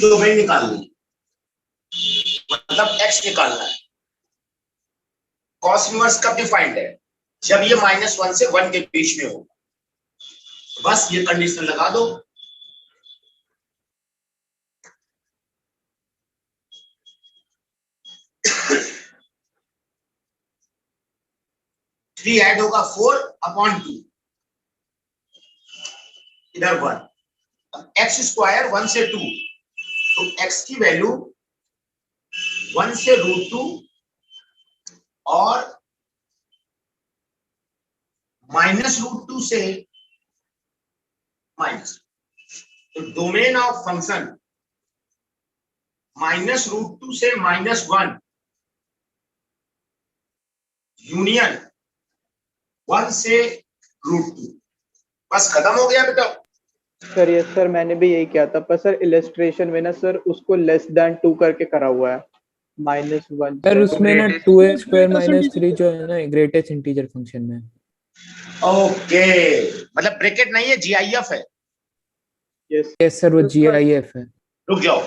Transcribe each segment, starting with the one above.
Domain निकालनी है, मतलब x निकालना है। कॉस इनवर्स कब डिफाइंड है? जब ये -1 से 1 के बीच में हो। बस ये कंडीशन लगा दो। थ्री ऐड होगा 4/2, इधर 1। एक्स स्क्वायर 1 से 2, तो x की वैल्यू 1 से √2 और -√2 से माइनस। तो डोमेन ऑफ फंक्शन -√2 से -1 यूनियन 1 से √2। बस खत्म हो गया बेटा। सर यस सर, मैंने भी यही किया था, पर सर इलस्ट्रेशन में ना सर उसको लेस देन 2 करके करा हुआ है, -1। सर उसमें ना 2x² - 3 जो है ना ग्रेटेस्ट इंटीजर फंक्शन में। ओके, मतलब ब्रैकेट नहीं है, जीआईएफ है। यस सर, वो जीआईएफ है। रुक जाओ,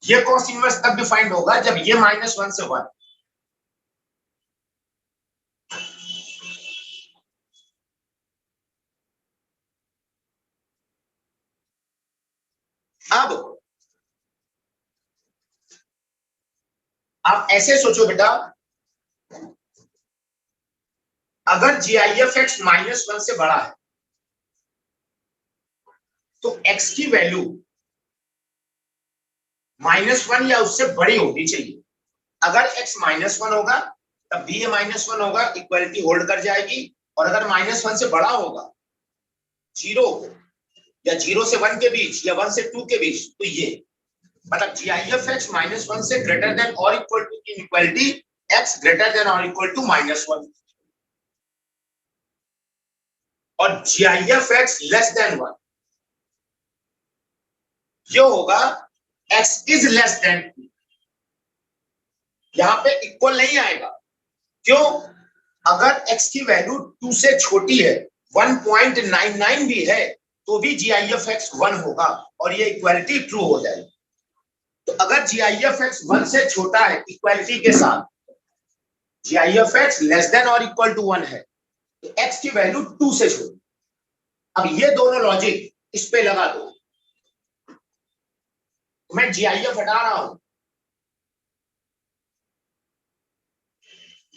ये कॉस इनवर्स तब डिफाइंड होगा जब ये -1 से 1। अब आप ऐसे सोचो बेटा, अगर जीआईएफ एक्स -1 से बड़ा है तो x की वैल्यू -1 या उससे बड़ी होनी चाहिए। अगर x -1 होगा तब भी ये -1 होगा, इक्वलिटी होल्ड कर जाएगी। और अगर -1 से बड़ा होगा, 0 या 0 से 1 के बीच या 1 से 2 के बीच, तो ये मतलब जीआईएफ एक्स -1 से ग्रेटर देन और इक्वल टू की इक्वलिटी x ग्रेटर देन और इक्वल टू -1 और जीआईएफ एक्स लेस देन 1 ये होगा x इज लेस देन 2। यहां पे इक्वल नहीं आएगा, क्यों? अगर x की वैल्यू 2 से छोटी है, 1.99 भी है, तो भी जीआईएफ एक्स 1 होगा और ये इक्वालिटी ट्रू हो जाएगी। तो अगर जीआईएफ एक्स 1 से छोटा है इक्वालिटी के साथ, जीआईएफ एक्स लेस देन और इक्वल टू 1 है, तो x की वैल्यू 2 से छोटी। अब ये दोनों लॉजिक इस पे लगा दो। मैं जीआईएफ हटा रहा हूं,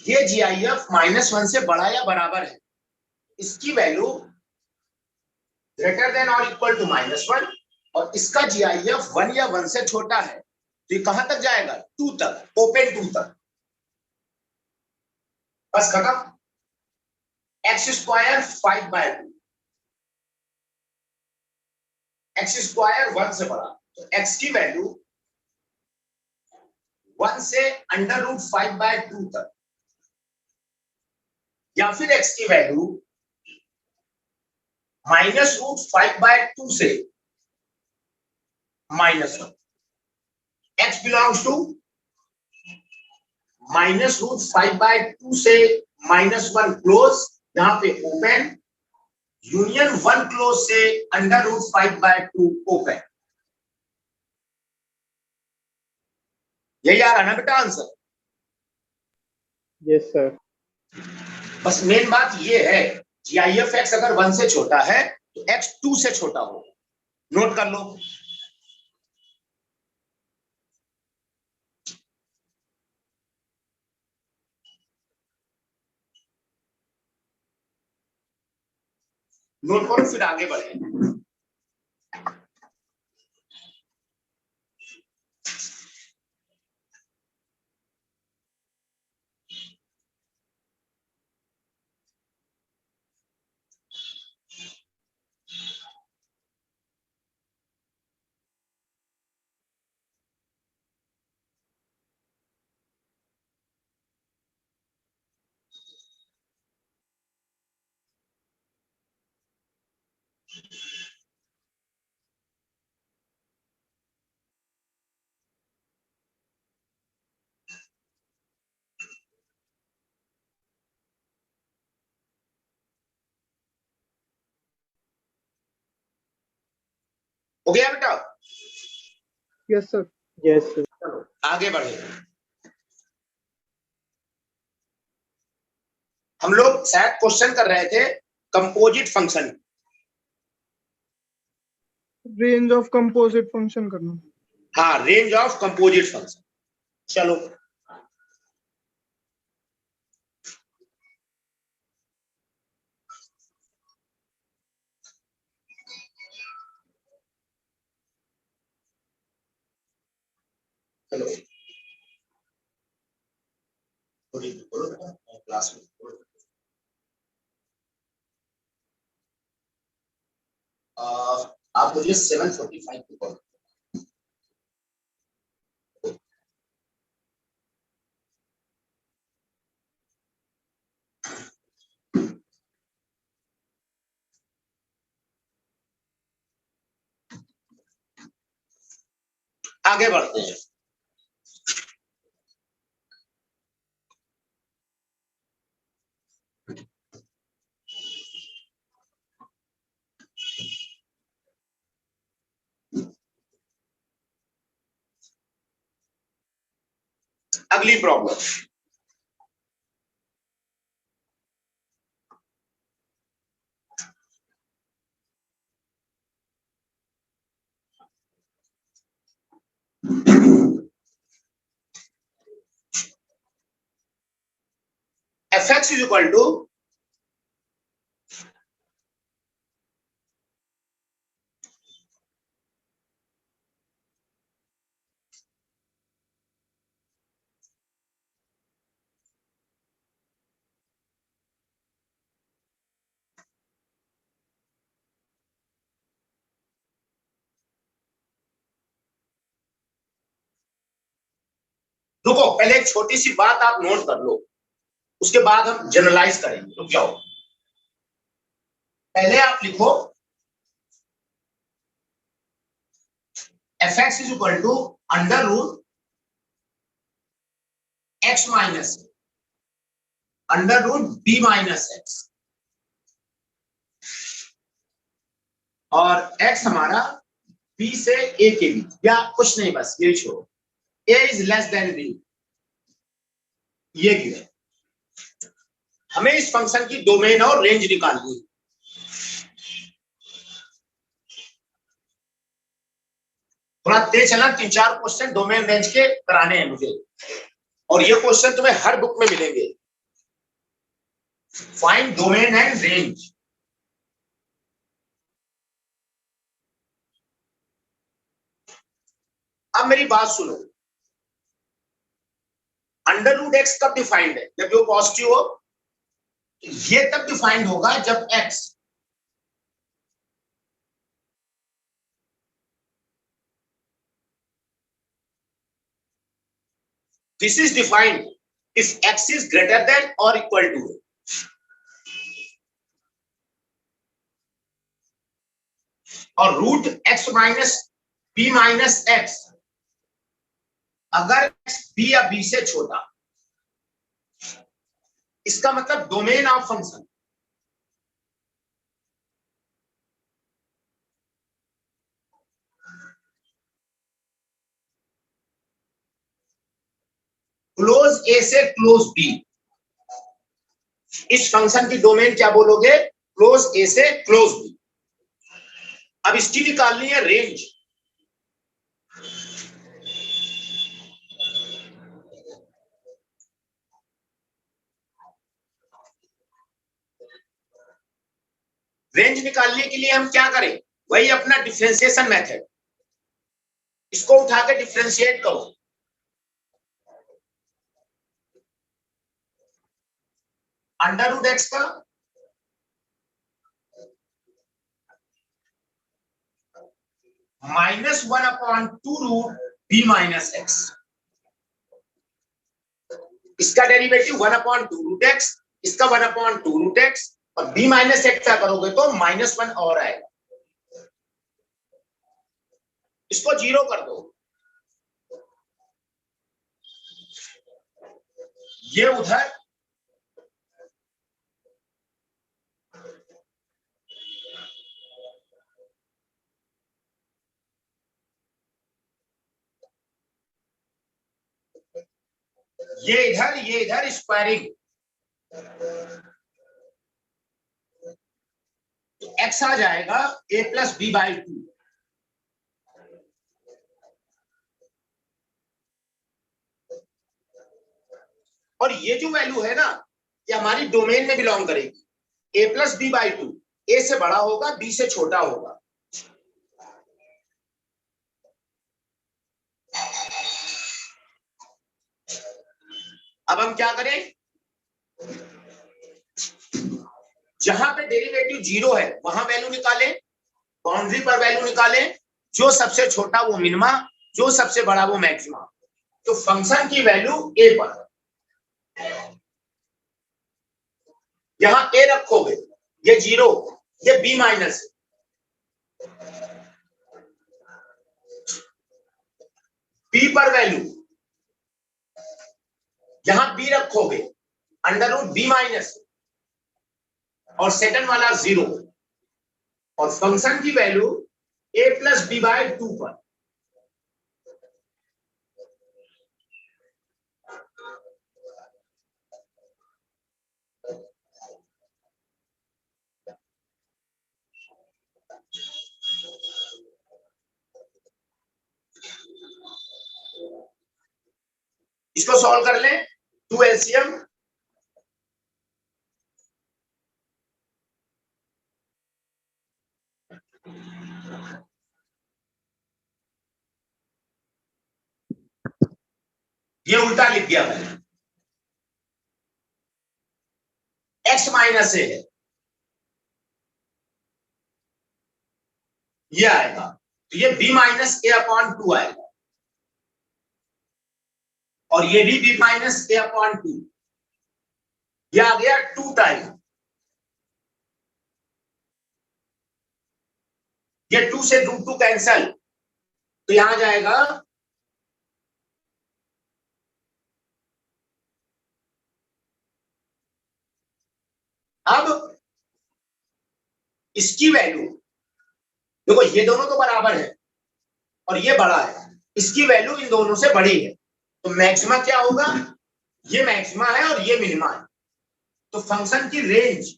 ये जीआईएफ -1 से बड़ा या बराबर है, इसकी वैल्यू ग्रेटर देन और इक्वल टू -1 और इसका जीआईएफ 1 या 1 से छोटा है, तो ये कहां तक जाएगा? 2 तक, ओपन 2 तक। बस खत्म। x² 5/2, x² 1 से बड़ा, तो x की वैल्यू 1 से √5/2 तक, या फिर x की वैल्यू -√5/2 से -1। x बिलोंग्स टू -√5/2 से -1 क्लोज, यहां पे ओपन, यूनियन 1 क्लोज से √5/2 ओपन। यही आ रहा ना बेटा आंसर? Yes sir. बस मेन बात ये है, जीआईएफ एक्स अगर 1 से छोटा है तो x 2 से छोटा हो। नोट कर लो। नोट करो, फिर आगे बढ़े। हो गया बेटा? Yes sir. Yes sir. चलो आगे बढ़े। हम लोग शायद क्वेश्चन कर रहे थे composite function. Range of composite function करना। हाँ, रेंज ऑफ कंपोजिट फंक्शन। चलो चलो क्लास में आप मुझे 7:45 को कॉल। आगे बढ़ते हैं। अगली problem. fx is equal to रुको, पहले एक छोटी सी बात आप नोट कर लो, उसके बाद हम जनरलाइज करेंगे। रुक जाओ, पहले आप लिखो fx is equal to under root x minus under root b minus x, और x हमारा b से a के बीच, या कुछ नहीं, बस यही छोड़ो। a is less than b, ये गिवन। हमें इस फंक्शन की डोमेन और रेंज निकालनी है। थोड़ा तेज चलना, 3-4 क्वेश्चन डोमेन रेंज के कराने हैं मुझे, और ये क्वेश्चन तुम्हें हर बुक में मिलेंगे। Find domain and range. अब मेरी बात सुनो, अंडर रूट एक्स कब डिफाइंड है? जब वो पॉजिटिव हो। ये तब डिफाइंड होगा जब x this is defined if x is greater than or equal to, और root x minus b minus x अगर x b या b से छोटा, इसका मतलब domain of function. Close a से क्लोज बी, इस फंक्शन की डोमेन क्या बोलोगे? क्लोज ए से क्लोज बी। अब इसकी निकालनी है रेंज। रेंज निकालने के लिए हम क्या करें? वही अपना डिफरेंशिएशन मेथड, इसको उठा के डिफरेंशिएट करो। अंडर रूट एक्स का -1/2 रूट b माइनस एक्स, इसका डेरिवेटिव 1/2 रूट एक्स, इसका 1/2 रूट एक्स, और b माइनस एक्स क्या करोगे तो -1 और आएगा। इसको 0 कर दो, ये उधर ये इधर स्क्वायरिंग, तो x आ जाएगा a प्लस बी बाई 2। और ये जो वैल्यू है ना, ये हमारी डोमेन में बिलोंग करेगी। a plus b by 2 a से बड़ा होगा, b से छोटा होगा। अब हम क्या करें, जहां पे डेरिवेटिव 0 है वहां वैल्यू निकालें, बाउंड्री पर वैल्यू निकालें, जो सबसे छोटा वो मिनिमा, जो सबसे बड़ा वो मैक्सिमा। तो फंक्शन की वैल्यू a पर, यहां a रखोगे, ये 0, ये b माइनस, b पर वैल्यू, यहां b रखोगे, अंडर रूट b माइनस, और सेकंड वाला 0, और फंक्शन की value a plus b by 2 पर। इसको सॉल्व कर लें, 2 एलसीएम, ये उल्टा लिख दिया मैंने, x माइनस ए है, ये आएगा, तो ये b माइनस ए अपॉन 2 आएगा, और ये भी b माइनस ए अपॉन 2, ये आ गया 2 टाइम, ये 2 से रूट 2 कैंसल, तो यहां जाएगा अब इसकी वैल्यू, देखो ये दोनों तो बराबर है और ये बड़ा है, इसकी वैल्यू इन दोनों से बड़ी है, तो मैक्सिमा क्या होगा, ये मैक्सिमा है और ये मिनिमा है, तो फंक्शन की range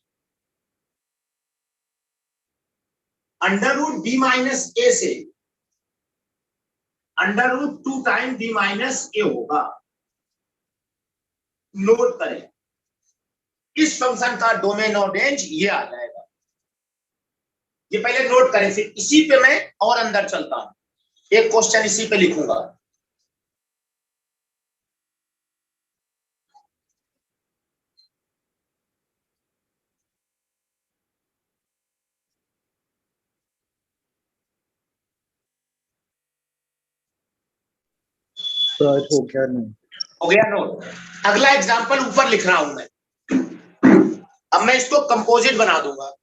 under root B minus A से under root 2 time B minus A होगा। नोट करें, इस फंक्शन का डोमेन और रेंज ये आ जाएगा, ये पहले नोट करें, फिर इसी पे मैं और अंदर चलता हूं, एक क्वेश्चन इसी पे लिखूंगा। हो गया नहीं? हो गया नोट। अगला एग्जांपल ऊपर लिख रहा हूं मैं, अब मैं इसको कंपोजिट बना दूंगा।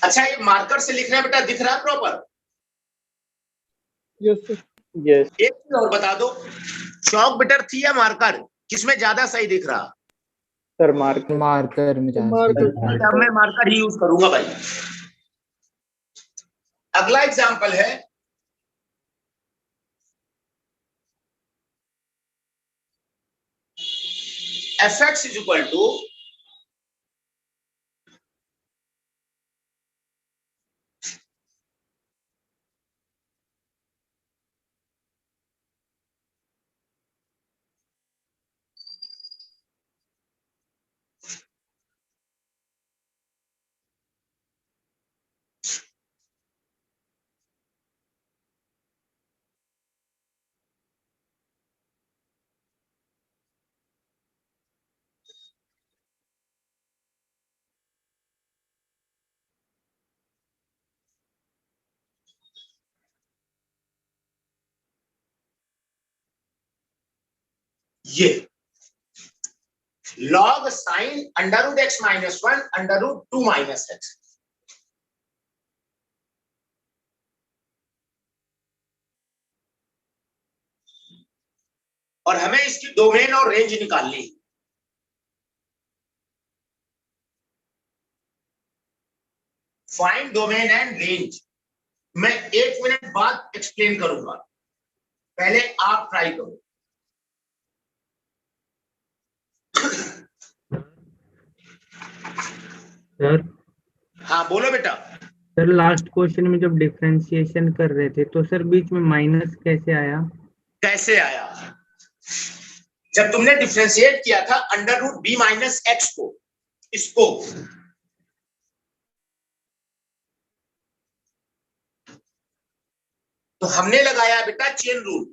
अच्छा, ये मार्कर से लिखना बेटा दिख रहा है प्रॉपर? Yes sir. यस एक चीज और बता दो, चौक बिटर थी या मार्कर, किसमें ज्यादा सही दिख रहा? सर, मार्क मार्कर में जा मार्कर। अब मैं मार्कर ही यूज करूंगा भाई। अगला एग्जांपल है, fx इज इक्वल टू ये log sine under root x minus 1 under root 2 minus x. और हमें इसकी डोमेन और रेंज निकालनी है। Find domain and range. मैं 1 मिनट बाद एक्सप्लेन करूंगा, पहले आप ट्राई करो। सर हाँ बोलो बेटा। सर लास्ट क्वेश्चन में जब डिफरेंशिएशन कर रहे थे तो सर बीच में माइनस कैसे आया? कैसे आया? जब तुमने डिफरेंशिएट किया था under root B minus x को, इसको तो हमने लगाया बेटा चेन रूल।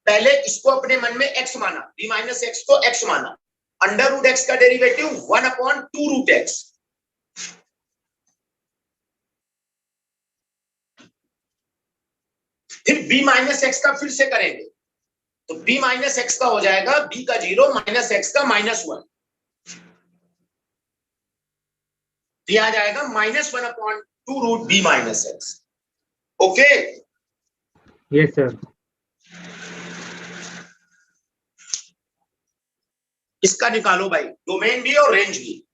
पहले इसको अपने मन में एक्स माना, बी माइनस एक्स को एक्स माना, अंडर रूट एक्स का डेरिवेटिव 1/2 रूट एक्स। फिर बी माइनस एक्स का फिर से करेंगे, तो बी माइनस एक्स का हो जाएगा बी का 0 माइनस एक्स का -1, दिया जाएगा -1/2 root B minus x. Okay yes sir. इसका निकालो भाई, डोमेन भी और रेंज भी।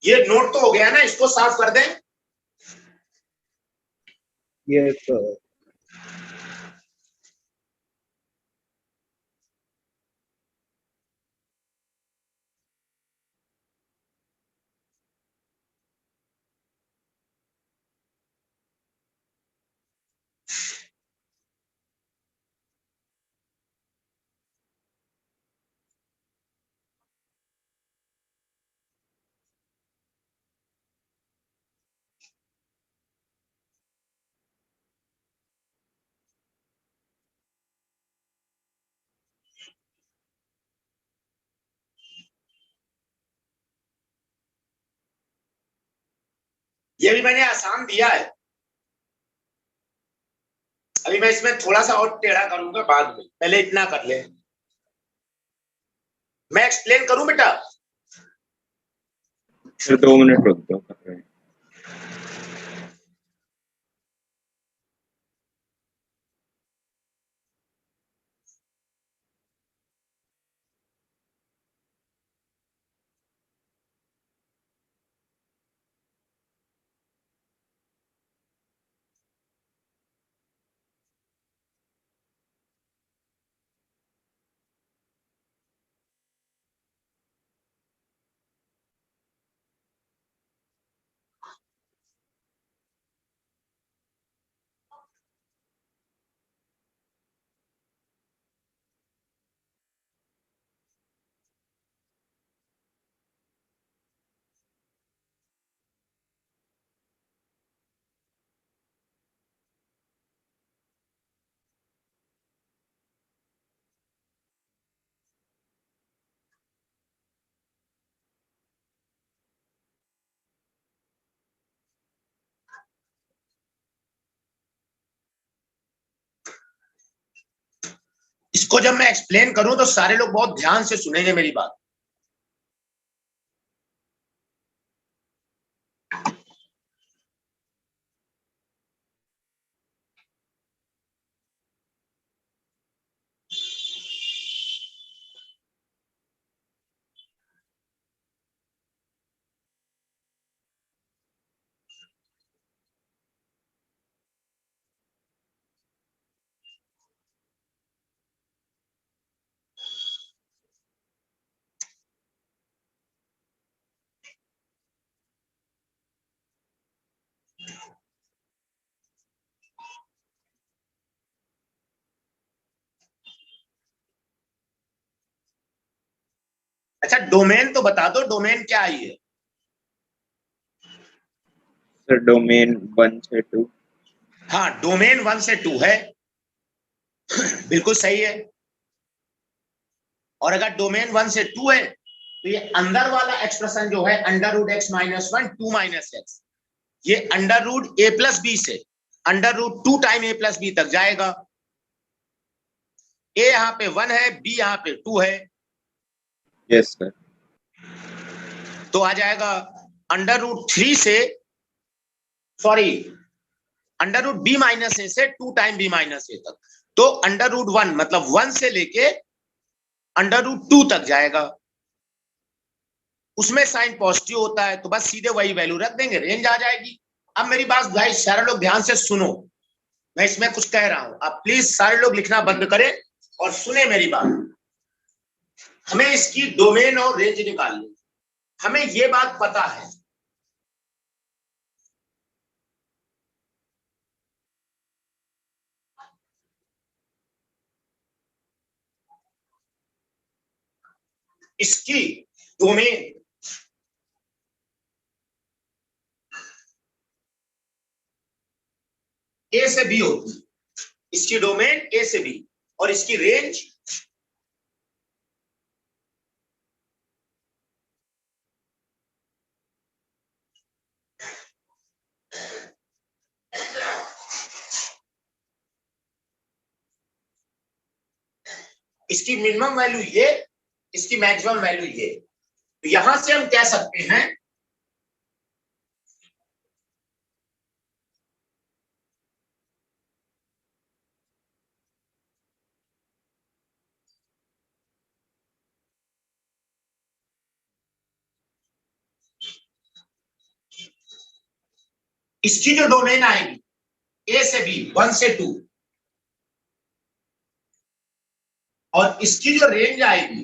ये नोट तो हो गया ना, इसको साफ कर दें। Yes sir. ये भी मैंने आसान दिया है। अभी मैं इसमें थोड़ा सा और टेढ़ा करूंगा बाद में, पहले इतना कर ले। मैं एक्सप्लेन करूं बेटा? सर 2 मिनट रुक दो, कर रहे हैं। इसको जब मैं एक्सप्लेन करूं तो सारे लोग बहुत ध्यान से सुनेंगे मेरी बात। अच्छा डोमेन तो बता दो, डोमेन क्या आई है? सर डोमेन 1 से 2। हाँ डोमेन 1 से 2 है, बिल्कुल सही है। और अगर डोमेन 1 से 2 है तो ये अंदर वाला एक्सप्रेशन जो है under root x minus 1 2 minus x, ये अंडर रूट ए प्लस बी से under root 2 time a plus b तक जाएगा। ए यहाँ पे 1 है, बी यहाँ पे 2 है, यस सर। तो आ जाएगा अंडर रूट 3 से sorry under root B minus A से 2 टाइम बी माइनस ए तक, तो अंडर रूट 1 मतलब 1 से लेके अंडर रूट 2 तक जाएगा। उसमें साइन पॉजिटिव होता है तो बस सीधे वही वैल्यू रख देंगे, रेंज आ जाएगी। अब मेरी बात भाई सारे लोग ध्यान से सुनो, मैं इसमें कुछ कह रहा हूं, आप प्लीज सारे लोग लिखना बंद करें और सुने मेरी बात। हमें इसकी डोमेन और रेंज निकालनी, हमें ये बात पता है इसकी डोमेन ए से बी होती है, इसकी डोमेन ए से बी और इसकी रेंज इसकी मिनिमम वैल्यू ये, इसकी मैक्सिमम वैल्यू ये। तो यहां से हम कह सकते हैं इसकी जो डोमेन आएगी ए से बी 1 से 2 और इसकी जो रेंज आएगी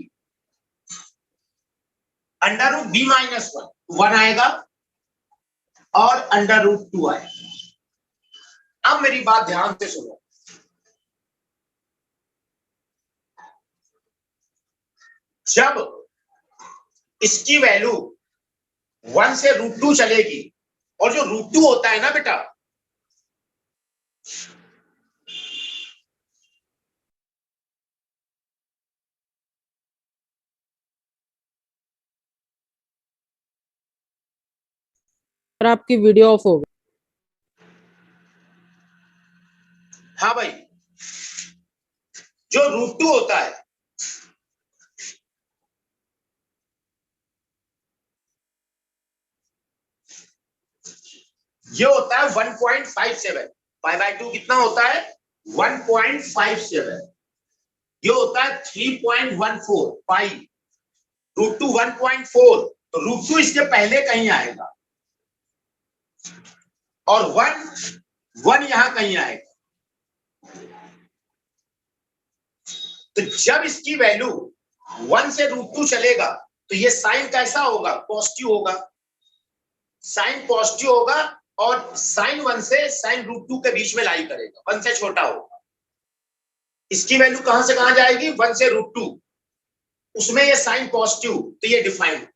अंडर रूट बी माइनस 1 आएगा और अंडर रूट 2 आएगा। अब मेरी बात ध्यान से सुनो, जब इसकी वैल्यू 1 से रूट 2 चलेगी और जो रूट 2 होता है ना बेटा, सर आपकी वीडियो ऑफ हो गई। हाँ भाई, जो रूट 2 होता है ये होता है 1.57, पाई बाय 2 कितना होता है 1.57, ये होता है 3.14 पाई, रूट 2 1.4, तो रूट 2 इसके पहले कहीं आएगा और 1 यहां कहीं आएगा। तो जब इसकी वैल्यू 1 से रूट 2 चलेगा तो ये साइन कैसा होगा, पॉजिटिव होगा, साइन पॉजिटिव होगा और साइन 1 से साइन रूट 2 के बीच में लाई करेगा, 1 से छोटा होगा। इसकी वैल्यू कहां से कहां जाएगी 1 से रूट 2, उसमें ये साइन पॉजिटिव तो ये डिफाइंड,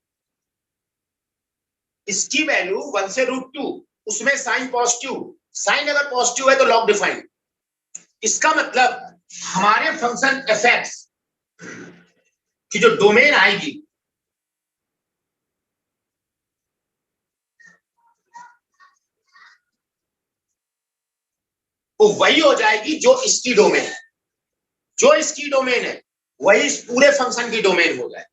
इसकी वैल्यू 1 से रूट 2 उसमें साइन पॉजिटिव, साइन अगर पॉजिटिव है तो लॉग डिफाइंड। इसका मतलब हमारे फंक्शन एफ की जो डोमेन आएगी वो वही हो जाएगी जो इसकी डोमेन है, जो इसकी डोमेन है वही इस पूरे फंक्शन की डोमेन हो जाए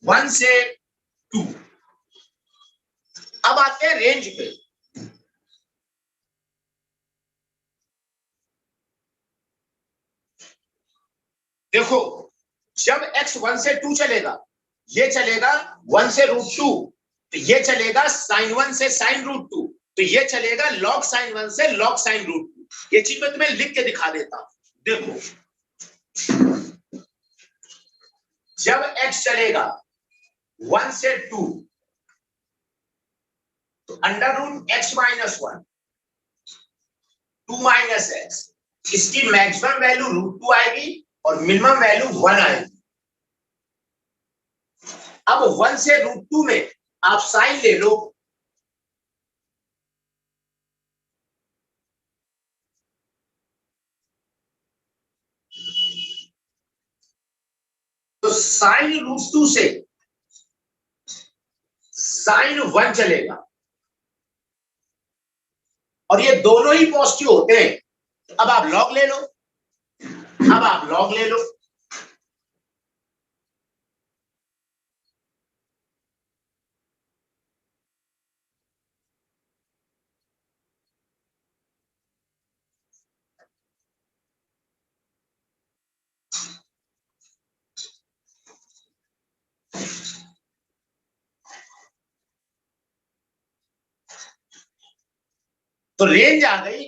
1 से 2। अब आते हैं रेंज पे। देखो जब x 1 से 2 चलेगा, ये चलेगा 1 से रूट 2, तो ये चलेगा साइन 1 से साइन रूट 2, तो ये चलेगा लॉग साइन 1 से लॉग साइन रूट 2। ये चीज मैं तुम्हें लिख के दिखा देता हूं। देखो जब x चलेगा 1 से 2 तो under root x minus 1 2 minus x, इसकी मैक्सिमम वैल्यू रूट 2 आएगी और मिनिमम वैल्यू 1 आएगी। अब 1 से √2 में आप साइन ले लो, तो साइन √2 से साइन 1 चलेगा और ये दोनों ही पॉजिटिव होते हैं। अब आप लॉग ले लो, अब आप लॉग ले लो, तो रेंज आ गई,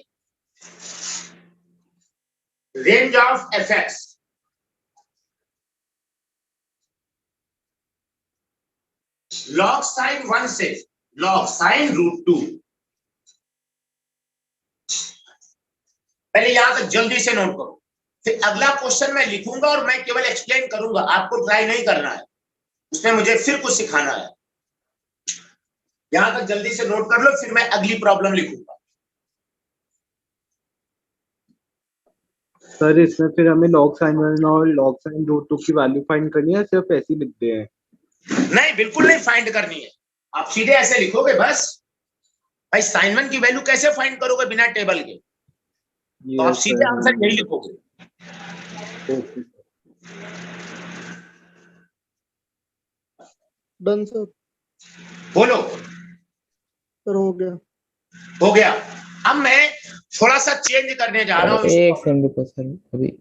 range of FX log sign 1 से लॉग साइन √2। पहले यहां तक जल्दी से नोट करो, फिर अगला क्वेश्चन मैं लिखूंगा और मैं केवल एक्सप्लेन करूंगा, आपको ट्राई नहीं करना है, उसमें मुझे फिर कुछ सिखाना है। यहां तक जल्दी से नोट कर लो, फिर मैं अगली प्रॉब्लम लिखूंगा। सर इसमें फिर हमें log sin 1 और log sin √2 की वैल्यू फाइंड करनी है, सिर्फ ऐसे ही लिखते हैं? नहीं, बिल्कुल नहीं फाइंड करनी है, आप सीधे ऐसे लिखोगे बस। भाई sin 1 की वैल्यू कैसे फाइंड करोगे बिना टेबल के? तो आप सीधे आंसर यही लिखोगे। Okay done sir. बोलो, सर हो गया। हो गया। अब मैं थोड़ा सा चेंज करने जा रहा हूं एक इसको। सेकंड रुको सर अभी।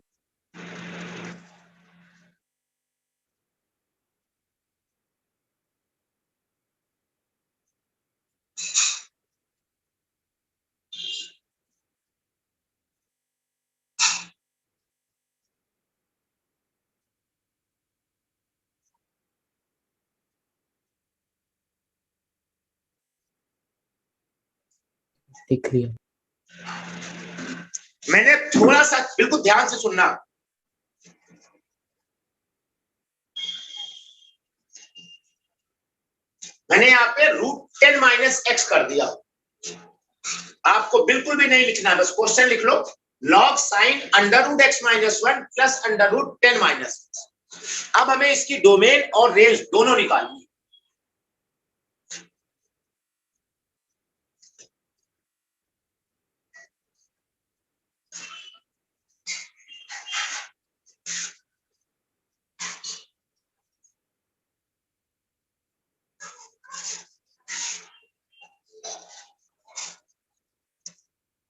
लिख लिया। मैंने थोड़ा सा, बिल्कुल ध्यान से सुनना, मैंने यहाँ पे √10 - x कर दिया। आपको बिल्कुल भी नहीं लिखना है, बस क्वेश्चन लिख लो, log sin √x - 1 plus √10 - x। अब हमें इसकी डोमेन और रेंज दोनों निकालनी है।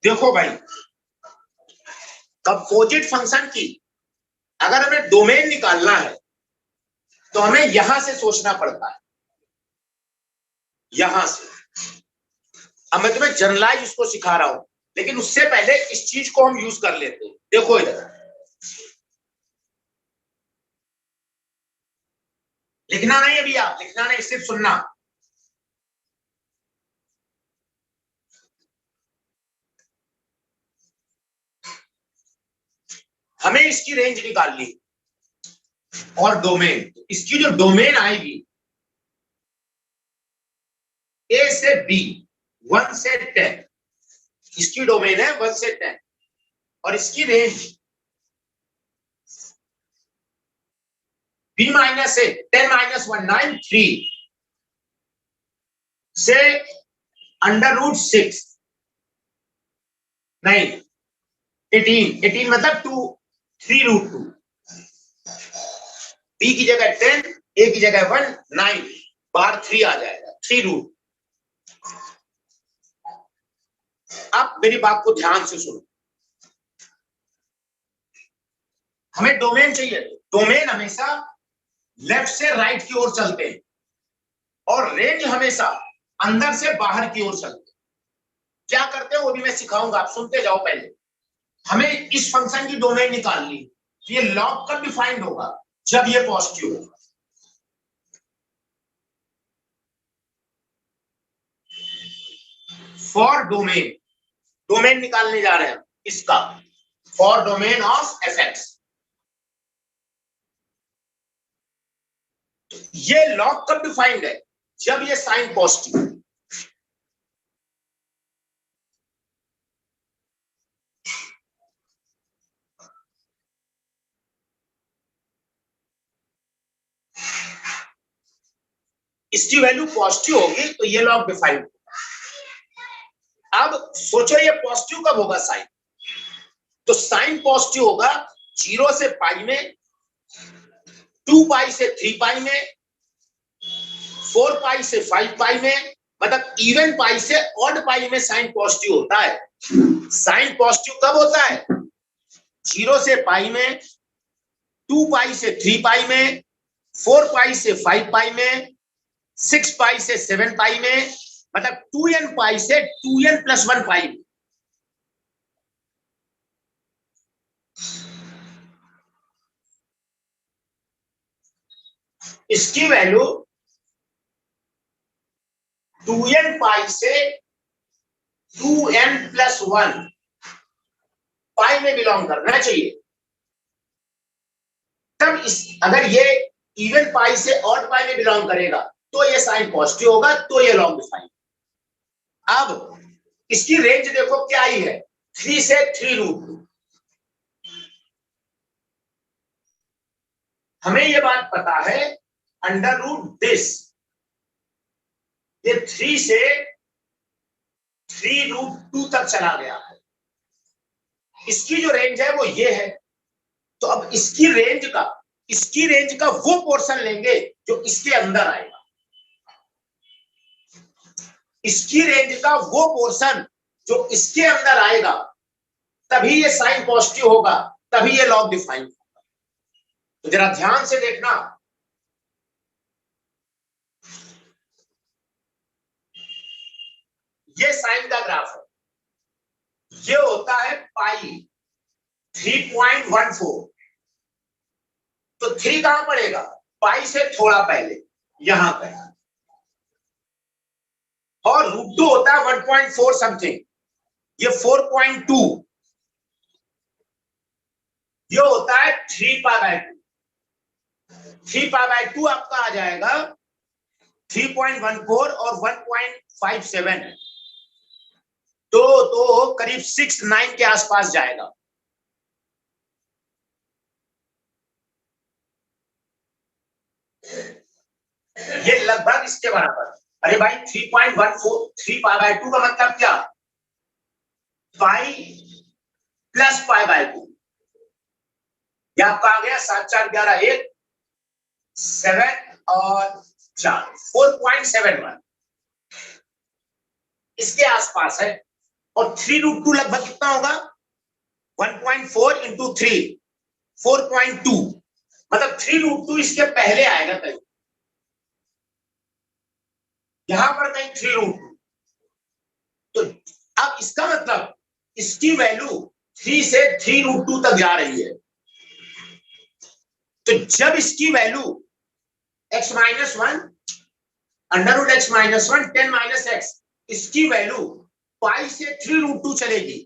देखो भाई, कंपोजिट फंक्शन की अगर हमें डोमेन निकालना है तो हमें यहां से सोचना पड़ता है, यहां से। अब मैं तुम्हें जनरलाइज इसको सिखा रहा हूं, लेकिन उससे पहले इस चीज को हम यूज कर लेते हैं। देखो इधर, लिखना नहीं अभी, आप लिखना नहीं, सिर्फ सुनना। हमें इसकी रेंज निकालनी और डोमेन, इसकी जो डोमेन आएगी ए से बी, 1 से 10, इसकी डोमेन है 1 से 10, और इसकी रेंज b - a 10 - 1 9 3 से √6 नहीं 18 मतलब 2 3√2, b की जगह 10, a की जगह 1 9, बाहर 3 आ जाएगा, 3√। अब मेरी बात को ध्यान से सुनो, हमें डोमेन चाहिए। डोमेन हमेशा लेफ्ट से राइट की ओर चलते हैं और रेंज हमेशा अंदर से बाहर की ओर चलते हैं। क्या करते हैं वो भी मैं सिखाऊंगा, आप सुनते जाओ। पहले हमें इस फंक्शन की डोमेन निकालनी, ये लॉग कब डिफाइंड होगा, जब ये पॉजिटिव होगा। फॉर डोमेन, डोमेन निकालने जा रहे हैं इसका, for domain of F x. ये लॉग कब डिफाइंड है? जब ये साइन पॉजिटिव। इसकी वैल्यू पॉजिटिव होगी तो ये लॉग डिफाइंड होगा। अब सोचो ये पॉजिटिव कब होगा साइन? तो साइन पॉजिटिव होगा 0 से पाई में, 2 पाई से 3 पाई में, 4 पाई से 5 पाई में, मतलब इवन पाई से ऑड पाई में साइन पॉजिटिव होता है। साइन पॉजिटिव कब होता है? 0 से पाई में, 2 पाई से 3 पाई में, 4 पाई से 5 पाई में, 6 पाई से 7 पाई में, मतलब 2n पाई से 2n+1 पाई में। इसकी वैल्यू 2n पाई से 2n+1 पाई में बिलोंग करना चाहिए। तब अगर ये इवन पाई से ऑड पाई में बिलोंग करेगा तो ये साइन पॉजिटिव होगा, तो ये लॉग डिफाइन। अब इसकी रेंज देखो क्या ही है, 3 से 3√2। हमें ये बात पता है √दिस, ये 3 से 3√2 तक चला गया है। इसकी जो रेंज है वो ये है। तो अब इसकी रेंज का वो पोर्शन लेंगे जो इसके अंदर आएगा। इसकी रेंज का वो पोर्शन जो इसके अंदर आएगा, तभी ये साइन पॉजिटिव होगा, तभी ये लॉग डिफाइन होगा। तो जरा ध्यान से देखना, ये साइन का ग्राफ है, ये होता है पाई 3.14। तो 3 कहां पड़ेगा? पाई से थोड़ा पहले, यहां पे। और √2 होता है 1.4 समथिंग, ये 4.2, ये होता है 3π/2। 3π/2 आपका आ जाएगा 3.14 और 1.57 है, तो करीब 6-9 के आसपास जाएगा। ये लगभग इसके बराबर। अरे भाई 3.14 3π/2 का मतलब क्या? Pi plus π/2। यह आपका आ गया 7 4 11 1 7 और 4 4.71 इसके आसपास है। और 3√2 लगभग कितना होगा? 1.4 इंटू 3 4.2, मतलब 3√2 इसके पहले आएगा कहीं, यहां पर कहीं 3√2। तो अब इसका मतलब इसकी वैल्यू 3 से 3√2 तक जा रही है। तो जब इसकी वैल्यू x-1 √x-1 10 - x, इसकी वैल्यू पाई से 3√2 चलेगी,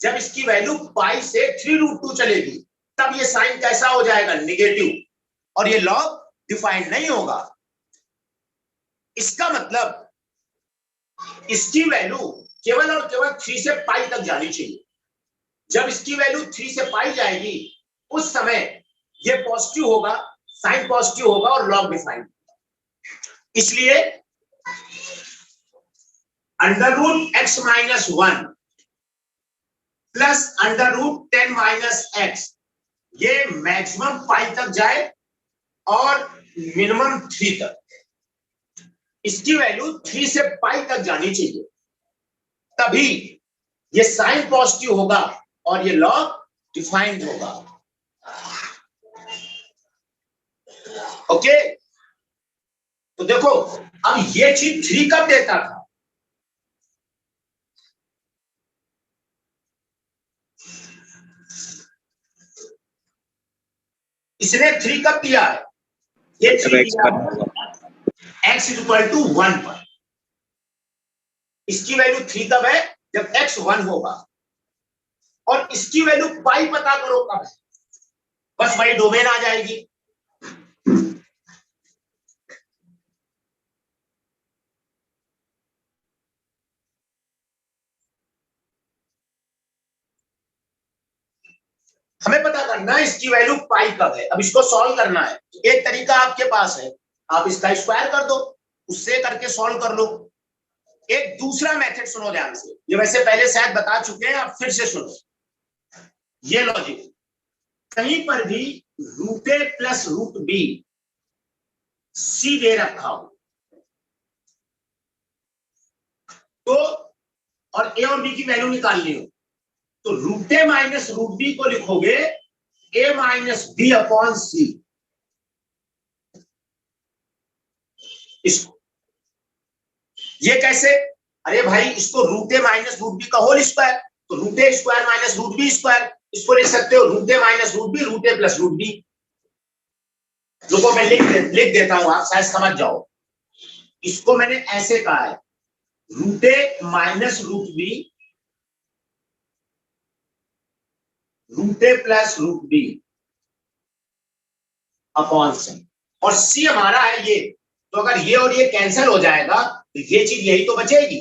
जब इसकी वैल्यू पाई से 3√2 चलेगी, तब ये साइन कैसा हो जाएगा? निगेटिव, और ये लॉग डिफाइंड नहीं होगा। इसका मतलब इसकी वैल्यू केवल और केवल 3 से पाई तक जानी चाहिए। जब इसकी वैल्यू 3 से पाई जाएगी, उस समय ये पॉजिटिव होगा, साइन पॉजिटिव होगा और लॉग डिफाइंड। इसलिए √x-1 प्लस √10 - x, ये मैक्सिमम पाई तक जाए और मिनिमम 3 तक। इसकी वैल्यू 3 से पाई तक जानी चाहिए, तभी ये साइन पॉजिटिव होगा और ये लॉग डिफाइंड होगा। ओके, तो देखो अब ये चीज 3 कब देता था? इसने 3 कब दिया है? ये 3 दिया x = 1 पर। इसकी वैल्यू 3 कब है? जब x 1 होगा। और इसकी वैल्यू पाई पता करो कब है, बस वही डोमेन आ जाएगी। हमें पता करना है इसकी वैल्यू पाई कब है। अब इसको सॉल्व करना है, एक तरीका आपके पास है, आप इसका स्क्वायर कर दो, उससे करके सॉल्व कर लो। एक दूसरा मेथड सुनो ध्यान से, ये वैसे पहले शायद बता चुके हैं, आप फिर से सुनो ये लॉजिक। कहीं पर भी रूट ए प्लस रूट बी सी दे रखा हो तो, और ए और बी की वैल्यू निकालनी हो तो root A minus root B को लिखोगे A minus B upon C. इसको ये कैसे? अरे भाई इसको root A minus root B का होल स्क्वायर, तो root A square minus root B square, इसको लिख सकते हो root A minus root B, root A plus root B. रुको मैं लिख देता हूं, आप शायद समझ जाओ। इसको मैंने ऐसे कहा है, root A minus root B, root A plus root B upon सी, और सी हमारा है ये। तो अगर ये और ये कैंसिल हो जाएगा तो ये चीज यही तो बचेगी।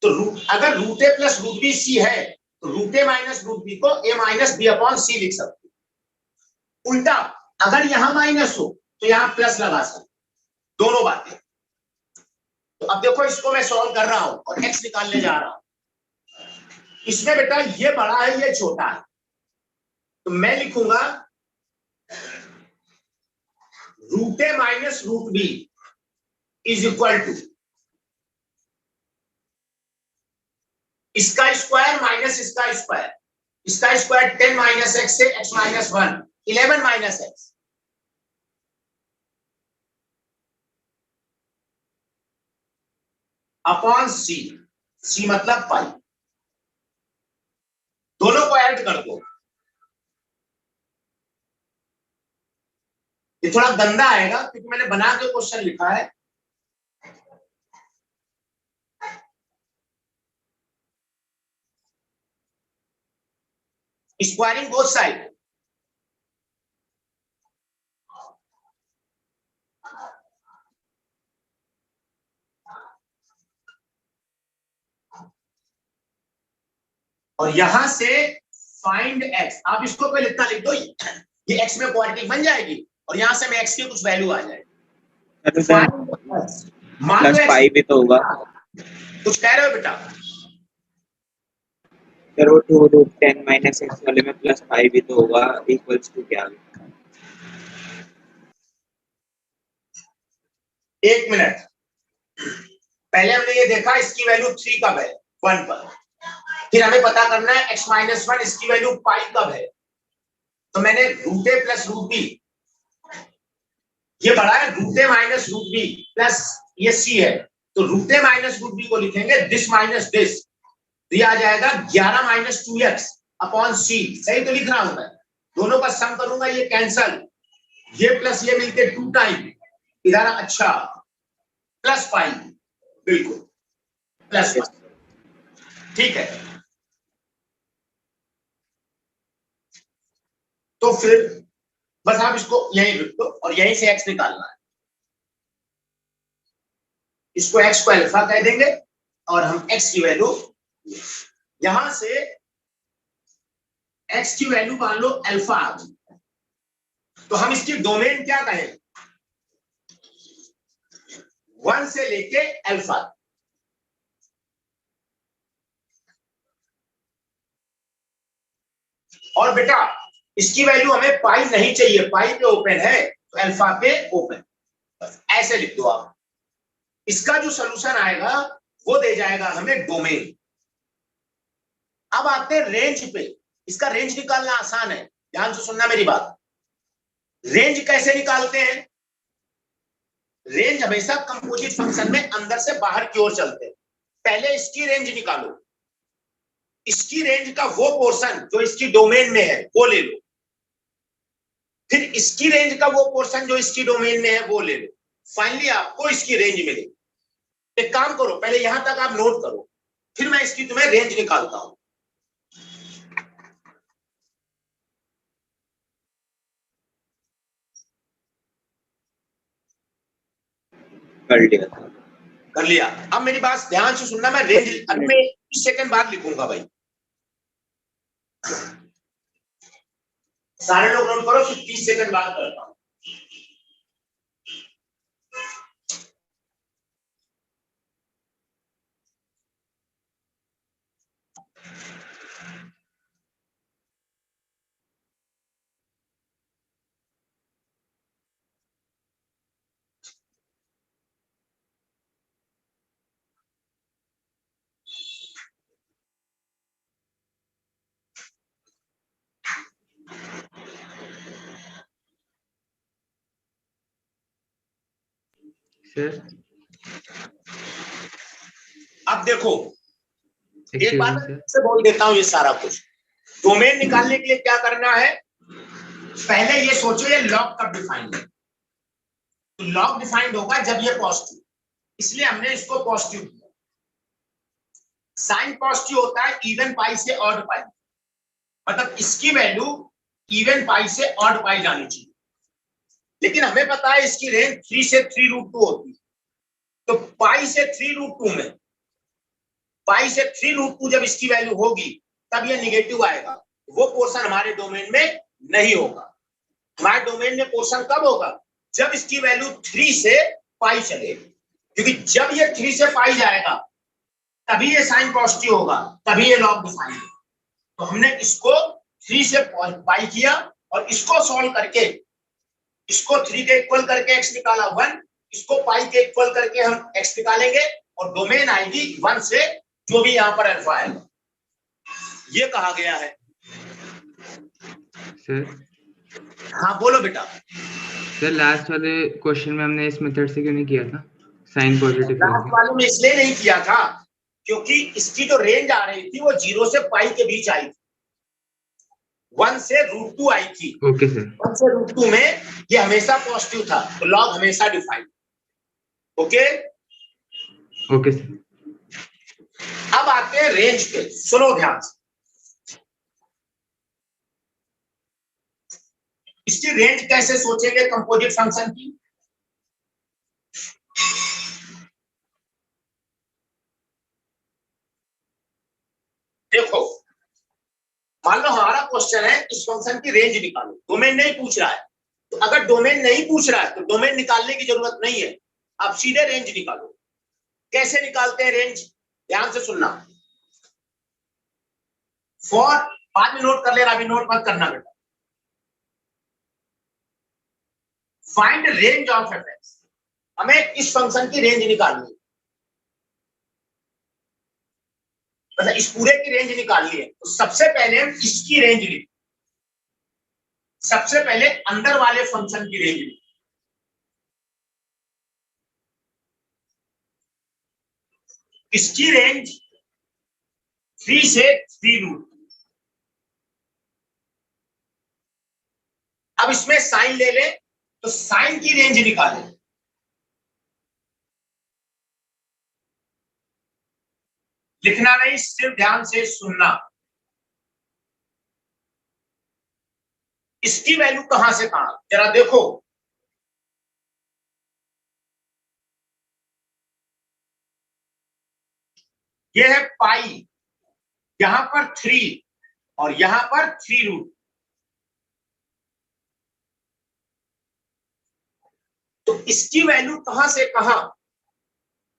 तो अगर रूट ए प्लस रूट बी सी है तो root A minus root B को ए माइनस बी अपॉन सी लिख सकते। उल्टा अगर यहां माइनस हो तो यहां प्लस लगा सकते, दोनों बातें। तो अब देखो इसको मैं सॉल्व कर रहा हूं और एक्स निकालने जा रहा हूं। इसमें बेटा ये बड़ा है ये छोटा है, तो मैं लिखूंगा root A minus root B is equal to इसका स्क्वायर माइनस इसका स्क्वायर, इसका स्क्वायर 10 माइनस एक्स से x minus 1 11 minus x upon C, C मतलब पाई। दोनों को ऐड कर दो, ये थोड़ा गंदा आएगा क्योंकि मैंने बना के क्वेश्चन लिखा है। स्क्वायरिंग बोथ साइड, और यहां से फाइंड एक्स, आप इसको पहले इतना लिख दो, ये एक्स में क्वाड्रेटिक बन जाएगी और यहां से में एक्स की कुछ वैल्यू आ जाएगी। मान प्लस लो पाई भी तो होगा कुछ कह रहे हो बेटा? सर, वो 2 रूट 10 माइनस एक्स वाले में प्लस पाई भी तो होगा, इक्वल्स टू क्या? एक मिनट, पहले हमने ये देखा इसकी वैल्यू 3 कब है 1 पर, फिर हमें पता करना है x माइनस 1 इसकी वैल्यू पाई कब है। तो मैंने रूट ए प्लस रूट बी, ये बड़ा है root A minus root B plus ये सी है, तो root A minus root B को लिखेंगे दिस माइनस दिस, तो ये आ जाएगा 11 माइनस 2x अपॉन सी। सही तो लिख रहा हूं मैं, दोनों का सम करूंगा ये कैंसल, ये प्लस ये मिलके 2 टाइम इधर, अच्छा प्लस पाई, बिल्कुल प्लस पाई, ठीक है। तो फिर बस आप इसको यहीं लिख दो और यहीं से x निकालना है। इसको x को अल्फा कह देंगे और हम x की वैल्यू, यहां से x की वैल्यू मान लो अल्फा आ गई, तो हम इसकी डोमेन क्या कहें? 1 से लेके अल्फा। और बेटा इसकी वैल्यू हमें पाई नहीं चाहिए, पाई पे ओपन है तो अल्फा पे ओपन, ऐसे लिख दो आप। इसका जो सॉल्यूशन आएगा वो दे जाएगा हमें डोमेन। अब आते हैं रेंज पे, इसका रेंज निकालना आसान है, ध्यान से सुनना मेरी बात। रेंज कैसे निकालते हैं? रेंज हमेशा कंपोजिट फंक्शन में अंदर से बाहर की ओर चलते हैं। पहले इसकी रेंज निकालो, इसकी रेंज का वो पोर्शन जो इसकी डोमेन में है वो ले लो, फिर इसकी रेंज का वो पोर्शन जो इसकी डोमेन में है वो ले लो, फाइनली आपको इसकी रेंज मिलेगी। एक काम करो, पहले यहां तक आप नोट करो, फिर मैं इसकी तुम्हें रेंज निकालता हूं। कर लिया। अब मेरी बात ध्यान से सुनना, मैं रेंज अभी मैं 20 सेकंड बाद लिखूंगा भाई। सारे लोग नोट करो, फिर 30 सेकंड बाद करता हूं। सर अब देखो, एक बार एक्सक्यूज सर। से बोल देता हूं ये सारा कुछ। डोमेन निकालने के लिए क्या करना है, पहले ये सोचो ये लॉग कब डिफाइंड है। तो लॉग डिफाइंड होगा जब ये पॉजिटिव, इसलिए हमने इसको पॉजिटिव किया। साइन पॉजिटिव होता है इवन पाई से ऑड पाई, मतलब इसकी वैल्यू इवन पाई से ऑड पाई जानी चाहिए। लेकिन हमें पता है इसकी रेंज 3 से 3√2 होती है, तो पाई से 3√2 में, पाई से 3√2 जब इसकी वैल्यू होगी तब ये निगेटिव आएगा। वो पोर्शन हमारे डोमेन में नहीं होगा। हमारे डोमेन में पोर्शन कब होगा, जब इसकी वैल्यू 3 से पाई चले, क्योंकि जब ये 3 से पाई जाएगा तभी ये साइन पॉजिटिव होगा, तभी ये लॉग डिफाइन है। तो हमने इसको 3 से पाई किया और इसको सॉल्व करके, इसको 3 के इक्वल करके x निकाला 1, इसको पाई के इक्वल करके हम x निकालेंगे और डोमेन आएगी 1 से जो भी यहाँ पर अल्फा है, ये कहा गया है। सर हाँ बोलो बेटा। सर लास्ट वाले क्वेश्चन में हमने इस मेथड से क्यों नहीं किया था, साइन पॉजिटिव लास्ट वाले में इसलिए नहीं किया था क्योंकि इसकी जो रेंज आ रही थी वो 0 से पाई के बीच आई थी, 1 से √2 आई थी। Okay sir. 1 से √2 में ये हमेशा पॉजिटिव था, तो लॉग हमेशा डिफाइंड। Okay okay sir. अब आते हैं रेंज पे, सुनो ध्यान से। इसकी रेंज कैसे सोचेंगे कंपोजिट फंक्शन की, देखो मान लो हमारा क्वेश्चन है इस फंक्शन की रेंज निकालो, डोमेन नहीं पूछ रहा है। तो अगर डोमेन नहीं पूछ रहा है तो डोमेन निकालने की जरूरत नहीं है, आप सीधे रेंज निकालो। कैसे निकालते हैं रेंज, ध्यान से सुनना। फॉर, बाद में नोट कर लेना, अभी नोट मत करना बेटा। फाइंड रेंज ऑफ एफ, हमें इस फंक्शन की रेंज निकालनी है, मतलब इस पूरे की रेंज निकालनी है। तो सबसे पहले हम इसकी रेंज लिखें, सबसे पहले अंदर वाले फंक्शन की रेंज लिखें। इसकी रेंज 3 से 3√2। अब इसमें साइन ले लें, तो साइन की रेंज निकालें। लिखना नहीं, सिर्फ ध्यान से सुनना। इसकी वैल्यू कहां से कहां, जरा देखो। ये है पाई, यहां पर 3 और यहां पर 3√2। तो इसकी वैल्यू कहां से कहां,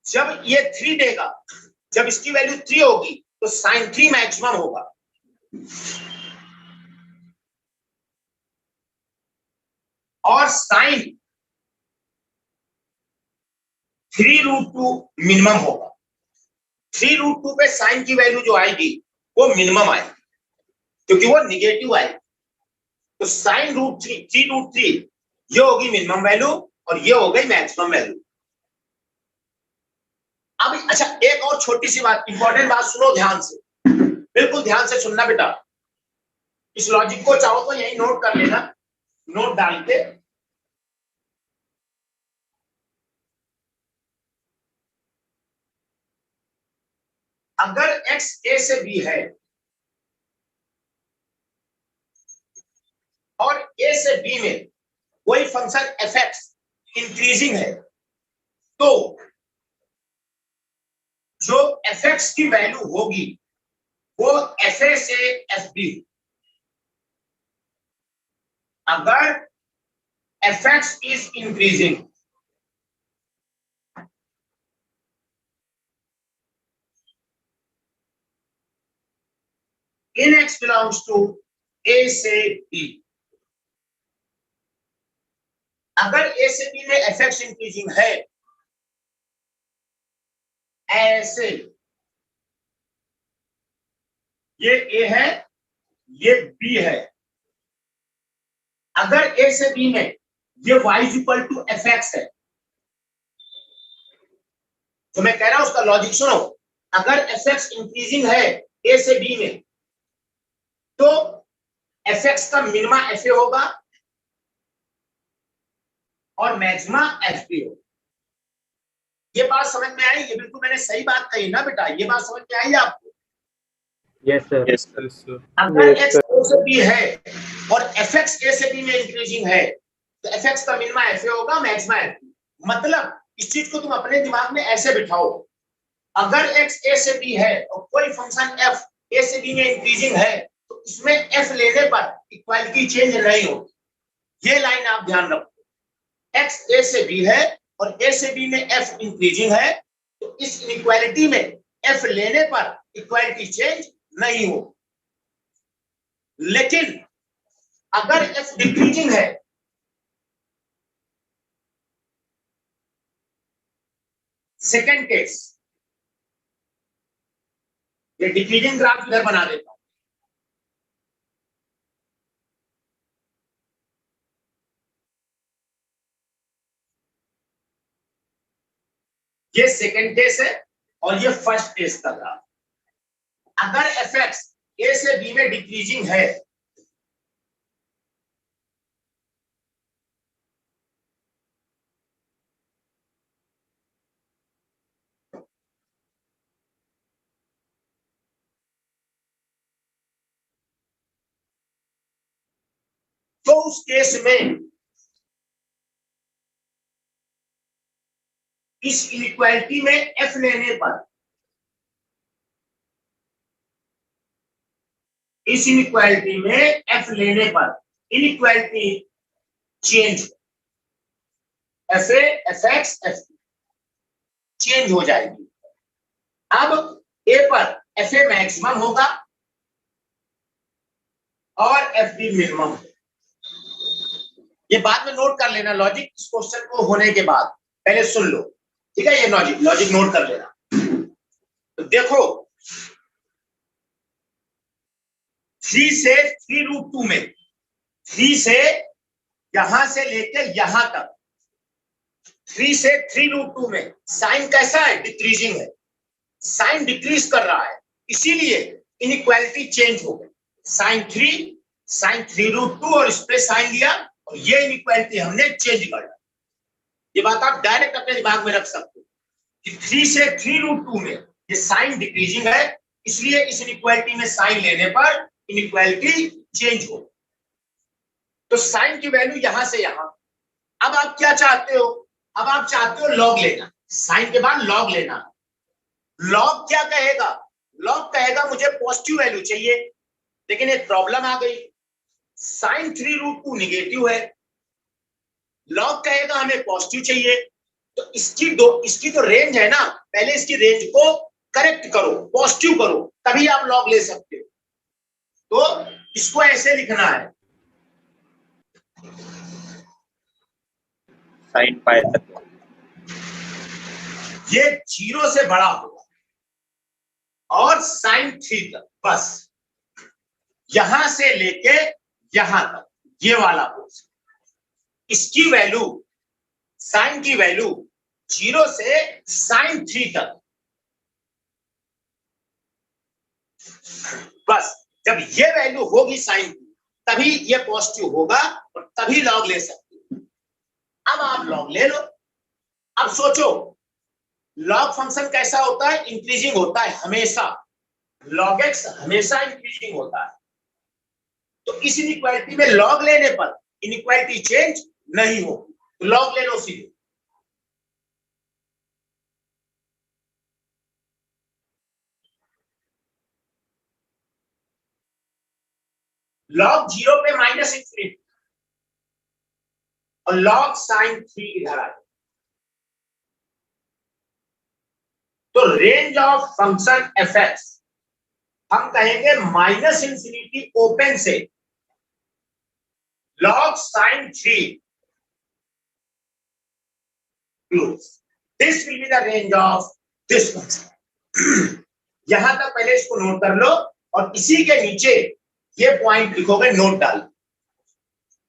जब ये 3 देगा, जब इसकी वैल्यू 3 होगी तो साइन 3 मैक्सिमम होगा, और साइन 3√2 मिनिमम होगा। 3√2 पे साइन की वैल्यू जो आएगी वो मिनिमम आएगी, क्योंकि वो निगेटिव आएगी। तो साइन √3 3√3 ये होगी मिनिमम वैल्यू और ये हो गई मैक्सिमम वैल्यू। अब अच्छा, एक और छोटी सी बात, इंपॉर्टेंट बात सुनो ध्यान से, बिल्कुल ध्यान से सुनना बेटा। इस लॉजिक को चाहो तो यही नोट कर लेना, नोट डाल के। अगर x a से b है और a से b में कोई फंक्शन f(x) इंक्रीजिंग है, तो जो f(x) की वैल्यू होगी वो fa से fb, अगर fx is increasing, in x belongs to a से b, अगर a से b में fx इंक्रीजिंग है ऐसे, ये a है ये b है, अगर a से b में ये y इक्वल टू fx है, तो मैं कह रहा हूं उसका लॉजिक सुनो, अगर fx इंक्रीजिंग है a से b में तो fx का मिनिमा fa होगा और मैक्सिमा fb होगा। ये बात समझ में आई? ये बिल्कुल मैंने सही बात कही ना बेटा, ये बात समझ में आई आपको? Yes sir. Yes sir. अगर x a से b है और fx a से b में इंक्रीजिंग है तो fx का मिनिमा fa होगा, मैक्सिमा fb। मतलब इस चीज को तुम अपने दिमाग में ऐसे बिठाओ, अगर x a से b है और कोई फंक्शन f a से b में इंक्रीजिंग है तो इसमें f लेने पर इक्वालिटी चेंज नहीं होगी। ये लाइन आप ध्यान रखो, x a से b है और a से b में f इंक्रीजिंग है तो इस इनइक्वालिटी में f लेने पर इक्वालिटी चेंज नहीं हो। लेकिन अगर f डिक्रीजिंग है, सेकेंड केस, ये डिक्रीजिंग ग्राफ इधर बना देता हूं, ये सेकेंड केस है और ये फर्स्ट केस का ग्राफ। अगर fx a से b में डिक्रीजिंग है तो उस केस में इस इनइक्वालिटी में f लेने पर, इस इनइक्वालिटी में f लेने पर inequality change, fa fx f change हो जाएगी। अब a पर fa मैक्सिमम होगा और fb मिनिमम। ये बाद में नोट कर लेना लॉजिक, इस क्वेश्चन को होने के बाद पहले सुन लो, ठीक है? ये लॉजिक नोट कर लेना। तो देखो 3 से 3√2 में, 3 से यहां से लेके यहां तक, 3 से 3√2 में साइन कैसा है? डिक्रीजिंग है, साइन डिक्रीज कर रहा है, इसीलिए इनइक्वालिटी चेंज हो गई। साइन 3√2 और इस पे साइन लिया और ये इनइक्वालिटी हमने चेंज कर दी। ये बात आप डायरेक्ट अपने दिमाग में रख सकते हो कि 3 से 3√2 में ये साइन डिक्रीजिंग है, इसलिए इस इनइक्वालिटी में साइन लेने पर इनइक्वालिटी चेंज हो। तो साइन की वैल्यू यहां से यहां। अब आप क्या चाहते हो? अब आप चाहते हो लॉग लेना, साइन के बाद लॉग लेना। लॉग क्या कहेगा? लॉग कहेगा मुझे पॉजिटिव वैल्यू चाहिए, लेकिन एक प्रॉब्लम आ गई, साइन 3√2 निगेटिव है, लॉग कहेगा हमें पॉजिटिव चाहिए। तो इसकी जो रेंज है ना, पहले इसकी रेंज को करेक्ट करो, पॉजिटिव करो, तभी आप लॉग ले सकते हो। तो इसको ऐसे लिखना है, साइन पाई तक ये 0 से बड़ा होगा और साइन 3 तक, बस यहां से लेके यहां तक, ये वाला पोर्शन, इसकी वैल्यू, साइन की वैल्यू 0 से साइन 3 तक। बस जब ये वैल्यू होगी साइन की, तभी ये पॉजिटिव होगा और तभी लॉग ले सकते हो। अब आप लॉग ले लो। अब सोचो लॉग फंक्शन कैसा होता है? इंक्रीजिंग होता है हमेशा, लॉग एक्स हमेशा इंक्रीजिंग होता है। तो इस इनइक्वालिटी में लॉग लेने पर इनइक्वालिटी चेंज नहीं होगी, तो लॉग ले लो सीधे। लॉग 0 पे -∞, और log sin 3 इधर आ जाए, तो range of function F x हम कहेंगे माइनस इंफिनिटी ओपन से log sin 3 close, this will be the range of this function. यहां तक पहले इसको नोट कर लो और इसी के नीचे ये पॉइंट लिखोगे, नोट डाल,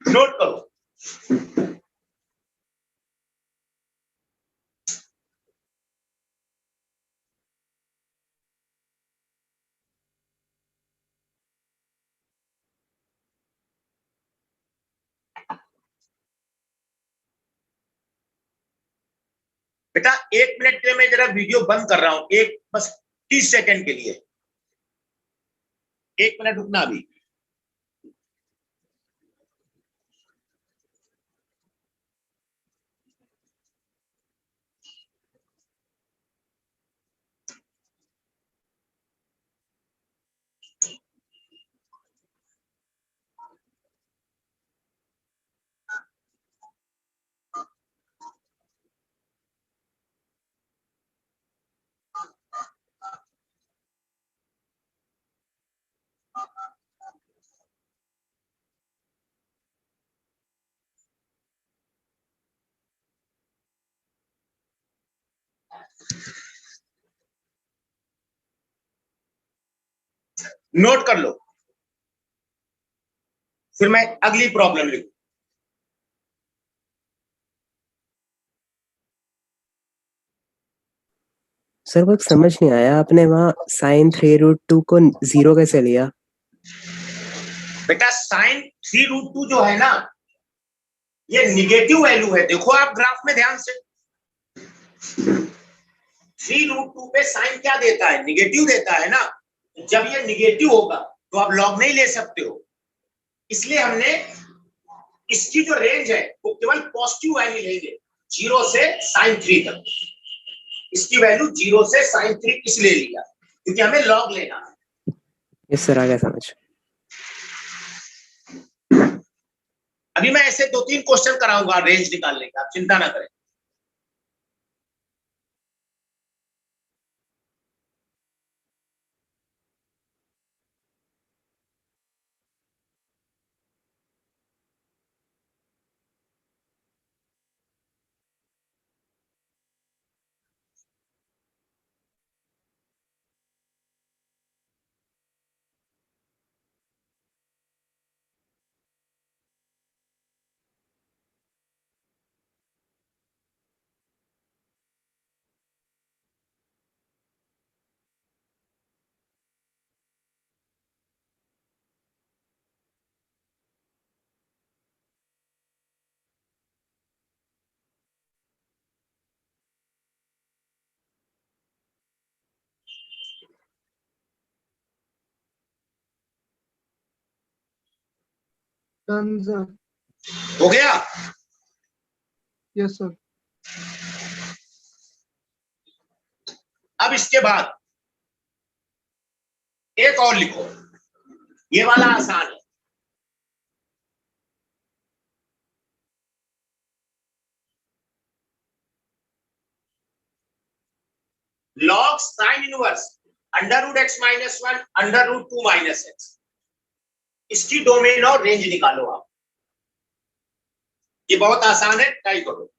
नोट करो। बेटा 1 मिनट के लिए मैं जरा वीडियो बंद कर रहा हूं, एक बस 30 सेकंड के लिए, 1 मिनट रुकना अभी। नोट कर लो, फिर मैं अगली प्रॉब्लम लिखूं। सर वो समझ नहीं आया, आपने वहाँ sin3√2 को 0 कैसे लिया? बेटा sin 3√2 जो है ना, ये निगेटिव वैल्यू है, देखो आप ग्राफ में ध्यान से। 3√2 पे साइन क्या देता है, निगेटिव देता है ना। जब ये निगेटिव होगा तो आप लॉग नहीं ले सकते हो, इसलिए हमने इसकी जो रेंज है वो केवल पॉजिटिव वैल्यू लेंगे, 0 से sin 3 तक। इसकी वैल्यू 0 से sin 3 इसलिए लिया क्योंकि हमें लॉग लेना है। यस सर, आ गया समझ। अभी मैं ऐसे 2-3 क्वेश्चन कराऊंगा रेंज निकालने का, आप चिंता ना करें। Done sir. हो गया? Yes sir. अब इसके बाद एक और लिखो, ये वाला आसान है। log sin inverse √x-1 √2 - x, इसकी डोमेन और रेंज निकालो आप। ये बहुत आसान है, ट्राई करो।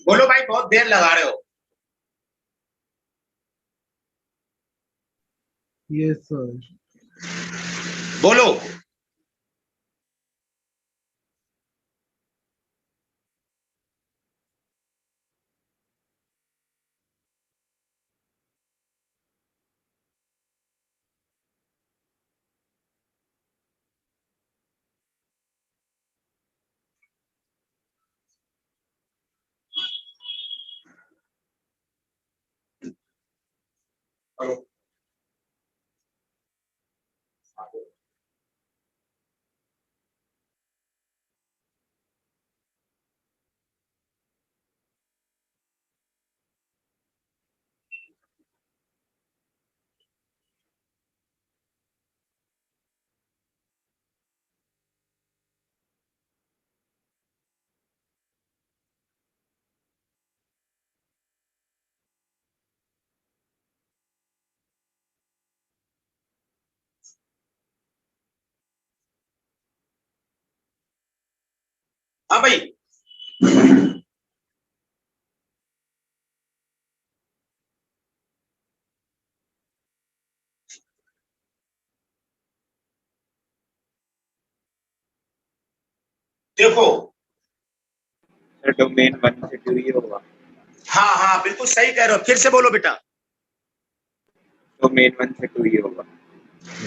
बोलो भाई, बहुत देर लगा रहे हो। Yes sir. बोलो। हाँ भाई, देखो। सर डोमेन 1 से 2 ही होगा। हाँ हाँ, बिल्कुल सही कह रहे हो, फिर से बोलो बेटा। डोमेन 1 से 2 ही होगा।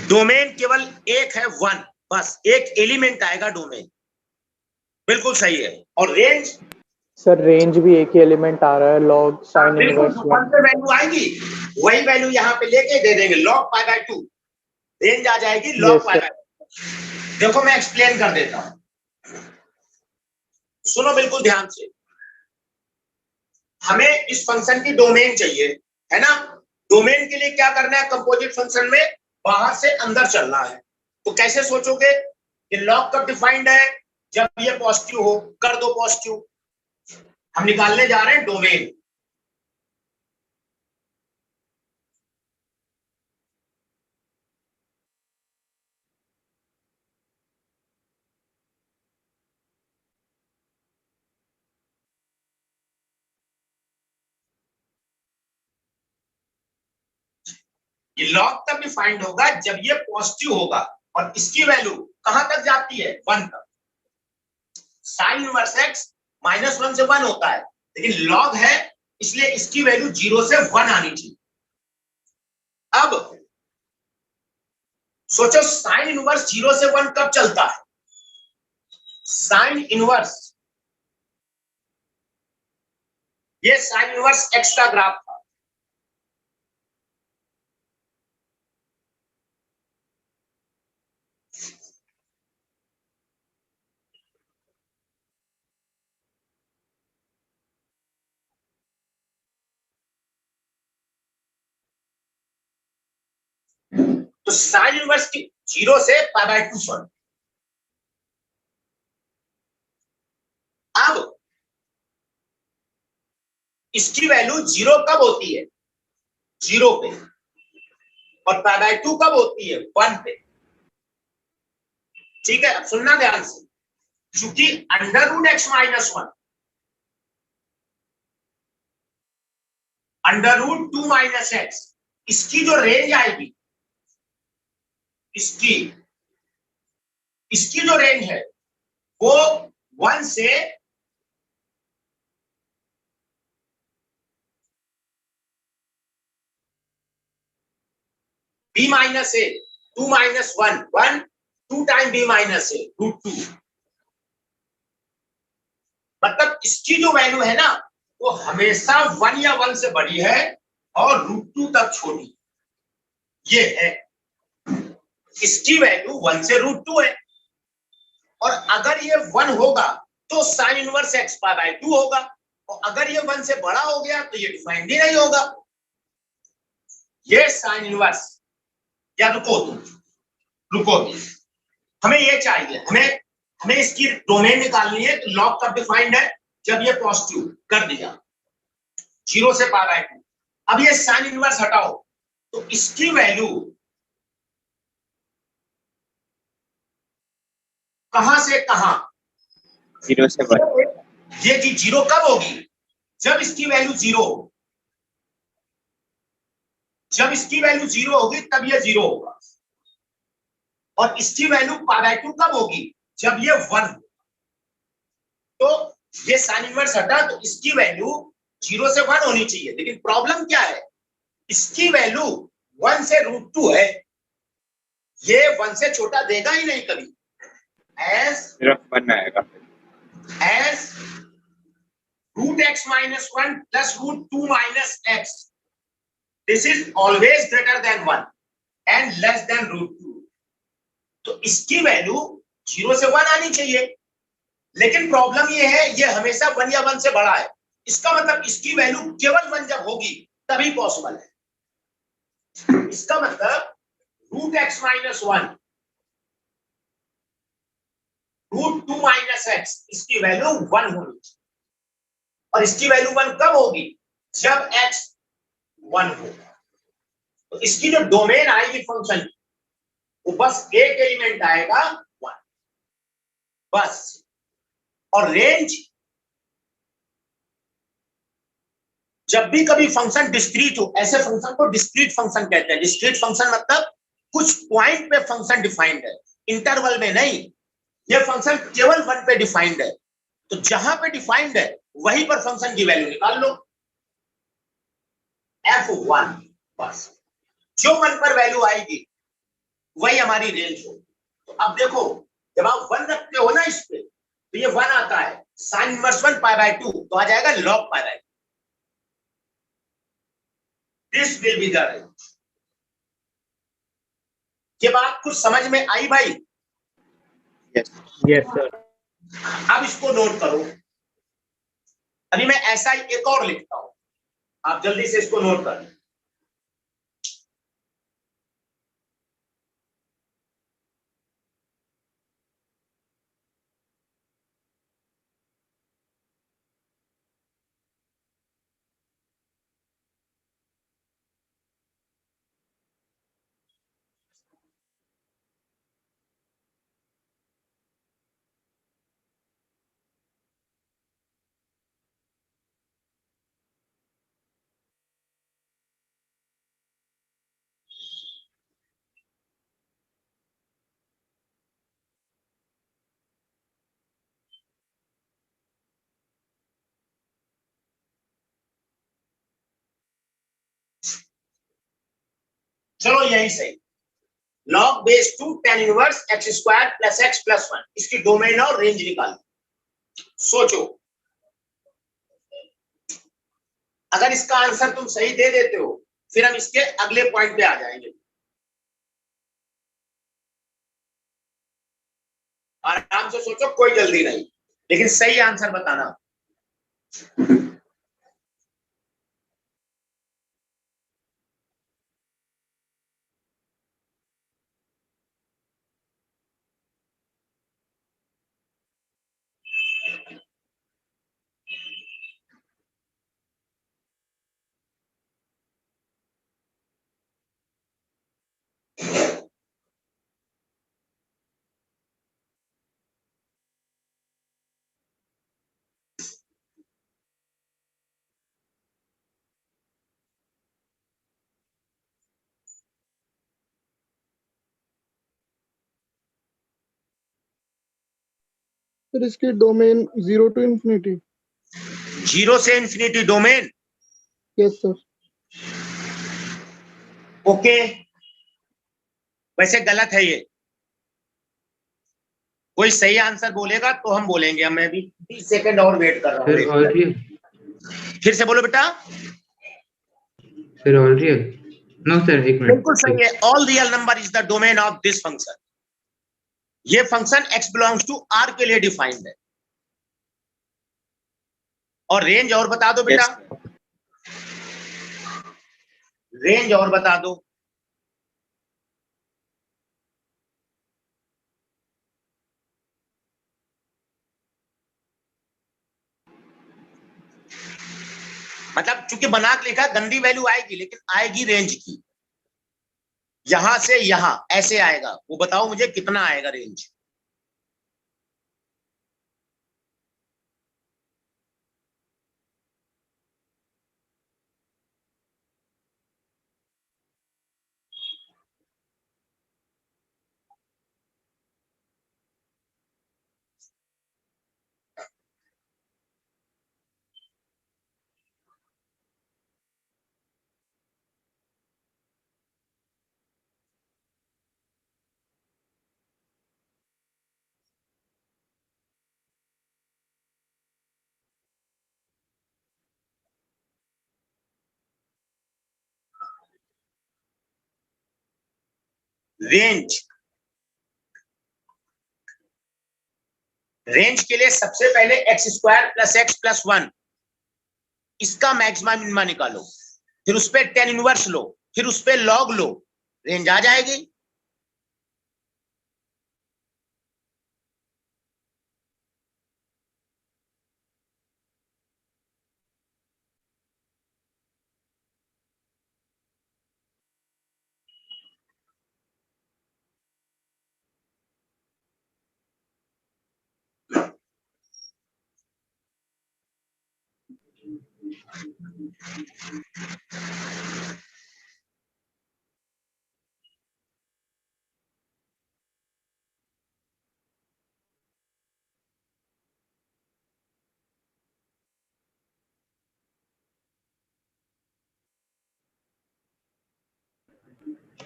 डोमेन केवल एक है, 1, बस एक एलिमेंट आएगा डोमेन, बिल्कुल सही है। और रेंज? सर रेंज भी एक ही एलिमेंट आ रहा है, लॉग साइन बिल्कुल, इनवर्स जो वन पे वैल्यू आएगी वही वैल्यू यहाँ पे लेके दे देंगे, log पाई बाय 2। रेंज आ जाएगी log Yes, पाई sir. बाय। देखो मैं एक्सप्लेन कर देता हूं, सुनो बिल्कुल ध्यान से। हमें इस फंक्शन की डोमेन चाहिए, है ना। डोमेन के लिए क्या करना है, कंपोजिट फंक्शन में बाहर से अंदर चलना है। तो कैसे सोचोगे कि log कब डिफाइंड है, जब ये पॉजिटिव हो, कर दो पॉजिटिव। हम निकालने जा रहे हैं डोमेन। ये log तब डिफाइंड होगा जब ये पॉजिटिव होगा, और इसकी वैल्यू कहां तक जाती है, 1 तक। साइन इनवर्स x -1 से 1 होता है, लेकिन log है इसलिए इसकी वैल्यू 0 से 1 आनी चाहिए। अब सोचो साइन इनवर्स 0 से 1 कब चलता है। साइन इनवर्स, ये साइन इनवर्स x का ग्राफ था। तो साइन इनवर्स की 0 से π/2 सॉरी। अब इसकी वैल्यू 0 कब होती है, 0 पे, और π/2 कब होती है, 1 पे। ठीक है, अब सुनना ध्यान से। चूंकि √x - 1 √2 - x, इसकी जो रेंज आएगी, इसकी जो रेंज है वो 1 से b - a, 2 - 1, 1, 2 time b - a, √2। मतलब इसकी जो वैल्यू है ना, वो हमेशा 1 या 1 से बड़ी है और √2 तक छोटी, ये है। इसकी वैल्यू 1 से √2 है, और अगर ये 1 होगा तो साइन इनवर्स x π/2 होगा, और अगर ये 1 से बड़ा हो गया तो ये डिफाइंड ही नहीं होगा। ये साइन इनवर्स, या रुको हमें ये चाहिए, हमें इसकी डोमेन निकालनी है। तो log कब डिफाइंड है, जब ये पॉजिटिव कर दिया, 0 से π/2। अब ये साइन इनवर्स हटाओ, तो इसकी वैल्यू कहां से कहां, 0 से 1। ये जी 0 कब होगी, जब इसकी वैल्यू 0 हो, जब इसकी वैल्यू 0 होगी तब ये 0 होगा, और इसकी वैल्यू π/2 कब होगी, जब ये 1 हो। तो ये साइन इनवर्स हटा तो इसकी वैल्यू 0 से 1 होनी चाहिए, लेकिन प्रॉब्लम क्या है, इसकी वैल्यू 1 से √2 है, ये 1 से छोटा देगा ही नहीं कभी। एज सिर्फ 1 आएगा। as √x minus 1 plus √2 minus x, this is always greater than 1 and less than √2। तो इसकी वैल्यू 0 से 1 आनी चाहिए, लेकिन प्रॉब्लम ये है ये हमेशा 1 या 1 से बड़ा है। इसका मतलब इसकी वैल्यू केवल 1 जब होगी तभी पॉसिबल है। इसका मतलब √x minus 1 √2 minus x, इसकी वैल्यू 1 होनी चाहिए, और इसकी वैल्यू 1 कब होगी, जब x 1 होगा। तो इसकी जो डोमेन आएगी फंक्शन वो बस एक एलिमेंट आएगा 1 बस, और रेंज जब भी कभी फंक्शन डिस्क्रीट हो, ऐसे फंक्शन को डिस्क्रीट फंक्शन कहते हैं। डिस्क्रीट फंक्शन मतलब कुछ पॉइंट पे फंक्शन डिफाइंड है, इंटरवल में नहीं। ये फंक्शन केवल 1 पे डिफाइंड है, तो जहां पे डिफाइंड है वहीं पर फंक्शन की वैल्यू निकाल लो, f1 बस। जो 1 पर वैल्यू आएगी वही हमारी रेंज हो। तो अब देखो जब आप 1 रखते हो ना इस पे, तो ये 1 आता है, साइन इनवर्स 1 π/2 तो आ जाएगा log π/2। This will be the range. ये बात कुछ समझ में आई भाई? Yes yes sir. अब इसको नोट करो। अभी मैं ऐसा ही एक और लिखता हूं, आप जल्दी से इसको नोट कर लो। चलो यही सही, log base 2 tan inverse x² + x + 1, इसकी डोमेन और रेंज निकाल। सोचो अगर इसका आंसर तुम सही दे देते हो फिर हम इसके अगले पॉइंट पे आ जाएंगे। आराम से सोचो, कोई जल्दी नहीं, लेकिन सही आंसर बताना। सर इसकी डोमेन 0 to infinity। 0 से infinity domain, yes sir. Okay. वैसे गलत है ये, कोई सही आंसर बोलेगा तो हम बोलेंगे। मैं भी 30 सेकंड और वेट कर रहा हूँ। All real. फिर से बोलो बेटा। Sir all real. No sir एक मिनट। बिल्कुल सही है, all real number is the domain of this function. ये function x belongs to r के लिए डिफाइंड है। और रेंज और बता दो बेटा, रेंज और बता दो। मतलब चूंकि बना के लिखा गंदी वैल्यू आएगी, लेकिन आएगी रेंज की। यहां से यहां ऐसे आएगा, वो बताओ मुझे कितना आएगा रेंज। रेंज के लिए सबसे पहले x square plus x plus 1 इसका मैक्सिमा मिनिमा निकालो, फिर उस पर टेन इनवर्स लो, फिर उस पर लॉग लो, रेंज आ जाएगी।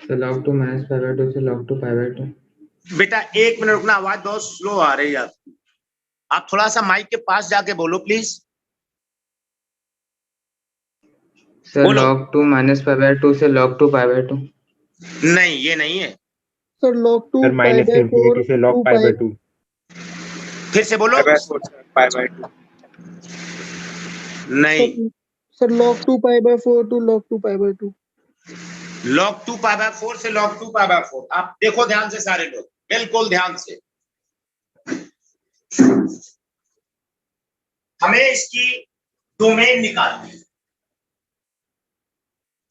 So log 2 minus pi by 2 से log 2 pi by 2. बेटा एक मिनट रुकना, आवाज बहुत स्लो आ रही है आपकी, आप थोड़ा सा माइक के पास जाके बोलो प्लीज। Sir बोलो। log 2 minus pi by 2 से log 2 pi by 2. नहीं ये नहीं है, sir log 2 sir pi minus by 4 infinity से log 2 pi pi by 2। फिर से बोलो। pi by 4 से pi by 2. नहीं, sir log 2 pi by 4 to log 2 pi by 2। log 2 pi by 4 से log 2 pi by 4। आप देखो ध्यान से सारे लोग, बिल्कुल ध्यान से। हमें इसकी डोमेन निकालनी है।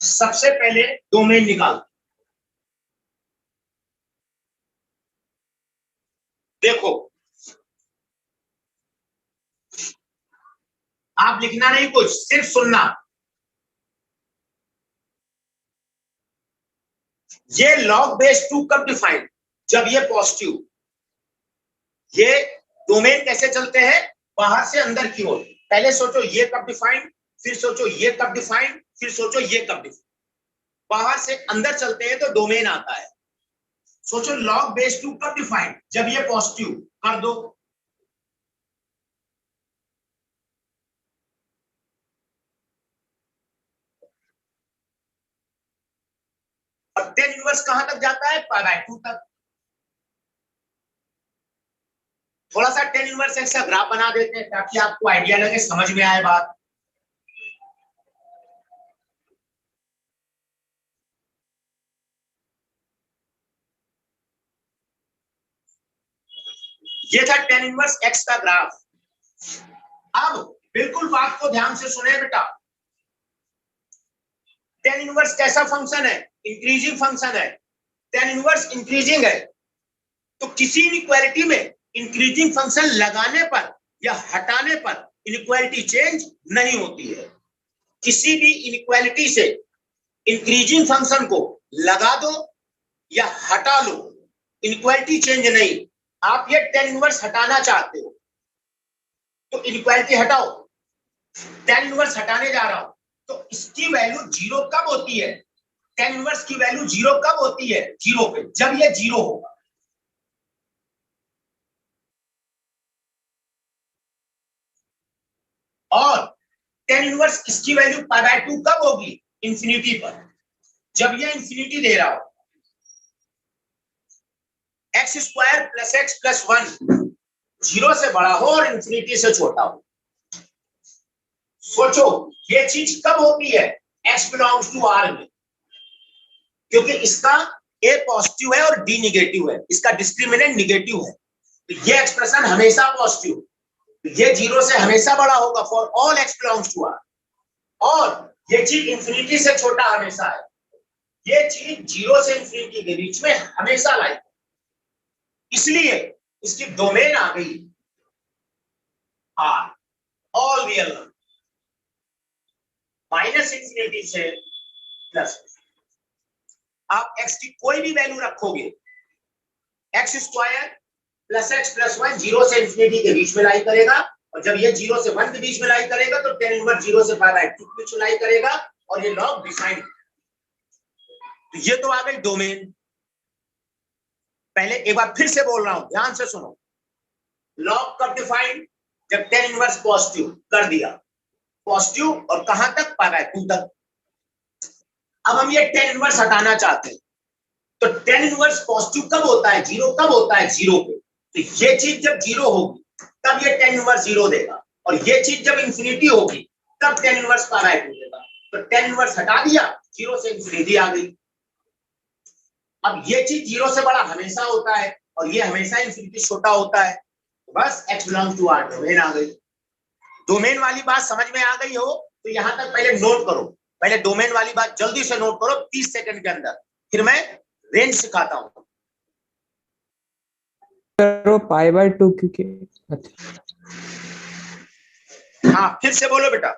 सबसे पहले डोमेन निकाल, देखो आप लिखना नहीं कुछ, सिर्फ सुनना। ये log बेस 2 कब डिफाइंड, जब ये पॉजिटिव। ये डोमेन कैसे चलते हैं, बाहर से अंदर की ओर। पहले सोचो ये कब डिफाइंड, फिर सोचो ये कब डिफाइंड, फिर सोचो ये कब डिफाइंड। बाहर से अंदर चलते हैं तो डोमेन आता है। सोचो log बेस 2 कब डिफाइंड, जब ये पॉजिटिव। कर दो। अब टेन इनवर्स कहां तक जाता है, पाई बाय 2 तक। थोड़ा सा टेन इनवर्स एक्स का ग्राफ बना देते हैं ताकि आपको आइडिया लगे, समझ में आए बात। ये था टेन इनवर्स एक्स का ग्राफ। अब बिल्कुल बात को ध्यान से सुने बेटा। टेन इनवर्स कैसा फंक्शन है, इंक्रीजिंग फंक्शन है। टेन इनवर्स इंक्रीजिंग है, तो किसी इनइक्वालिटी में इंक्रीजिंग फंक्शन लगाने पर या हटाने पर इनइक्वालिटी चेंज नहीं होती है। किसी भी इनइक्वालिटी से इंक्रीजिंग फंक्शन को लगा दो या हटा लो, इनइक्वालिटी चेंज नहीं। आप ये टेन इनवर्स हटाना चाहते हो तो इनइक्वालिटी हटाओ। टेन इनवर्स हटाने जा रहा हूं तो इसकी वैल्यू 0 कब होती है, टेन इनवर्स की वैल्यू 0 कब होती है, 0 पे, जब ये 0 होगा। और टेन इनवर्स इसकी वैल्यू पाई बाय 2 कब होगी, इंफिनिटी पर, जब ये इंफिनिटी दे रहा हो। X square plus x plus 1 0 से बड़ा हो और इंफिनिटी से छोटा हो। सोचो ये चीज कब होती है, एक्स बिलोंग्स टू आर में, क्योंकि इसका ए पॉजिटिव है और डी निगेटिव है, इसका डिस्क्रिमिनेंट निगेटिव है, तो ये एक्सप्रेशन हमेशा पॉजिटिव, ये 0 से हमेशा बड़ा होगा for all x belongs to R. और ये चीज इंफिनिटी से छोटा हमेशा है, ये चीज 0 से इंफिनिटी के बीच में हमेशा लाइक, इसलिए इसकी डोमेन आ गई R, all real number, minus infinity से प्लस। आप एक्स की कोई भी वैल्यू रखोगे, x square plus x plus 1 0 से इंफिनिटी के बीच में लाई करेगा, और जब ये 0 से 1 के बीच में लाई करेगा तो टेन इनवर्स 0 से पाई बाय 2 के बीच में लाई करेगा, और ये लॉग डिफाइंड। तो ये तो आ गई डोमेन। पहले एक बार फिर से बोल रहा हूं, ध्यान से सुनो। लॉग कब डिफाइंड, जब टेन इनवर्स पॉजिटिव कर दिया, पॉजिटिव और कहां तक, पाई बाय 2 तक। अब हम ये टेन इनवर्स हटाना चाहते हैं तो tan इनवर्स पॉजिटिव कब होता है, जीरो कब होता है, जीरो पे। तो ये चीज जब जीरो होगी तब ये tan इनवर्स जीरो देगा, और ये चीज जब इंफिनिटी होगी तब tan इनवर्स पाई बाय 2 देगा। तो tan इनवर्स हटा दिया, जीरो से इंफिनिटी आ गई। अब ये चीज जीरो से बड़ा हमेशा होता है और ये हमेशा इंफिनिटी छोटा होता है। बस x belongs to R domain आ गई। डोमेन वाली बात समझ में आ गई हो तो यहां तक पहले नोट करो, पहले डोमेन वाली बात जल्दी से नोट करो 30 सेकंड के अंदर, फिर मैं रेंज सिखाता हूं। सर वो पाई बाय 2 क्योंकि अच्छा हाँ फिर से बोलो बेटा।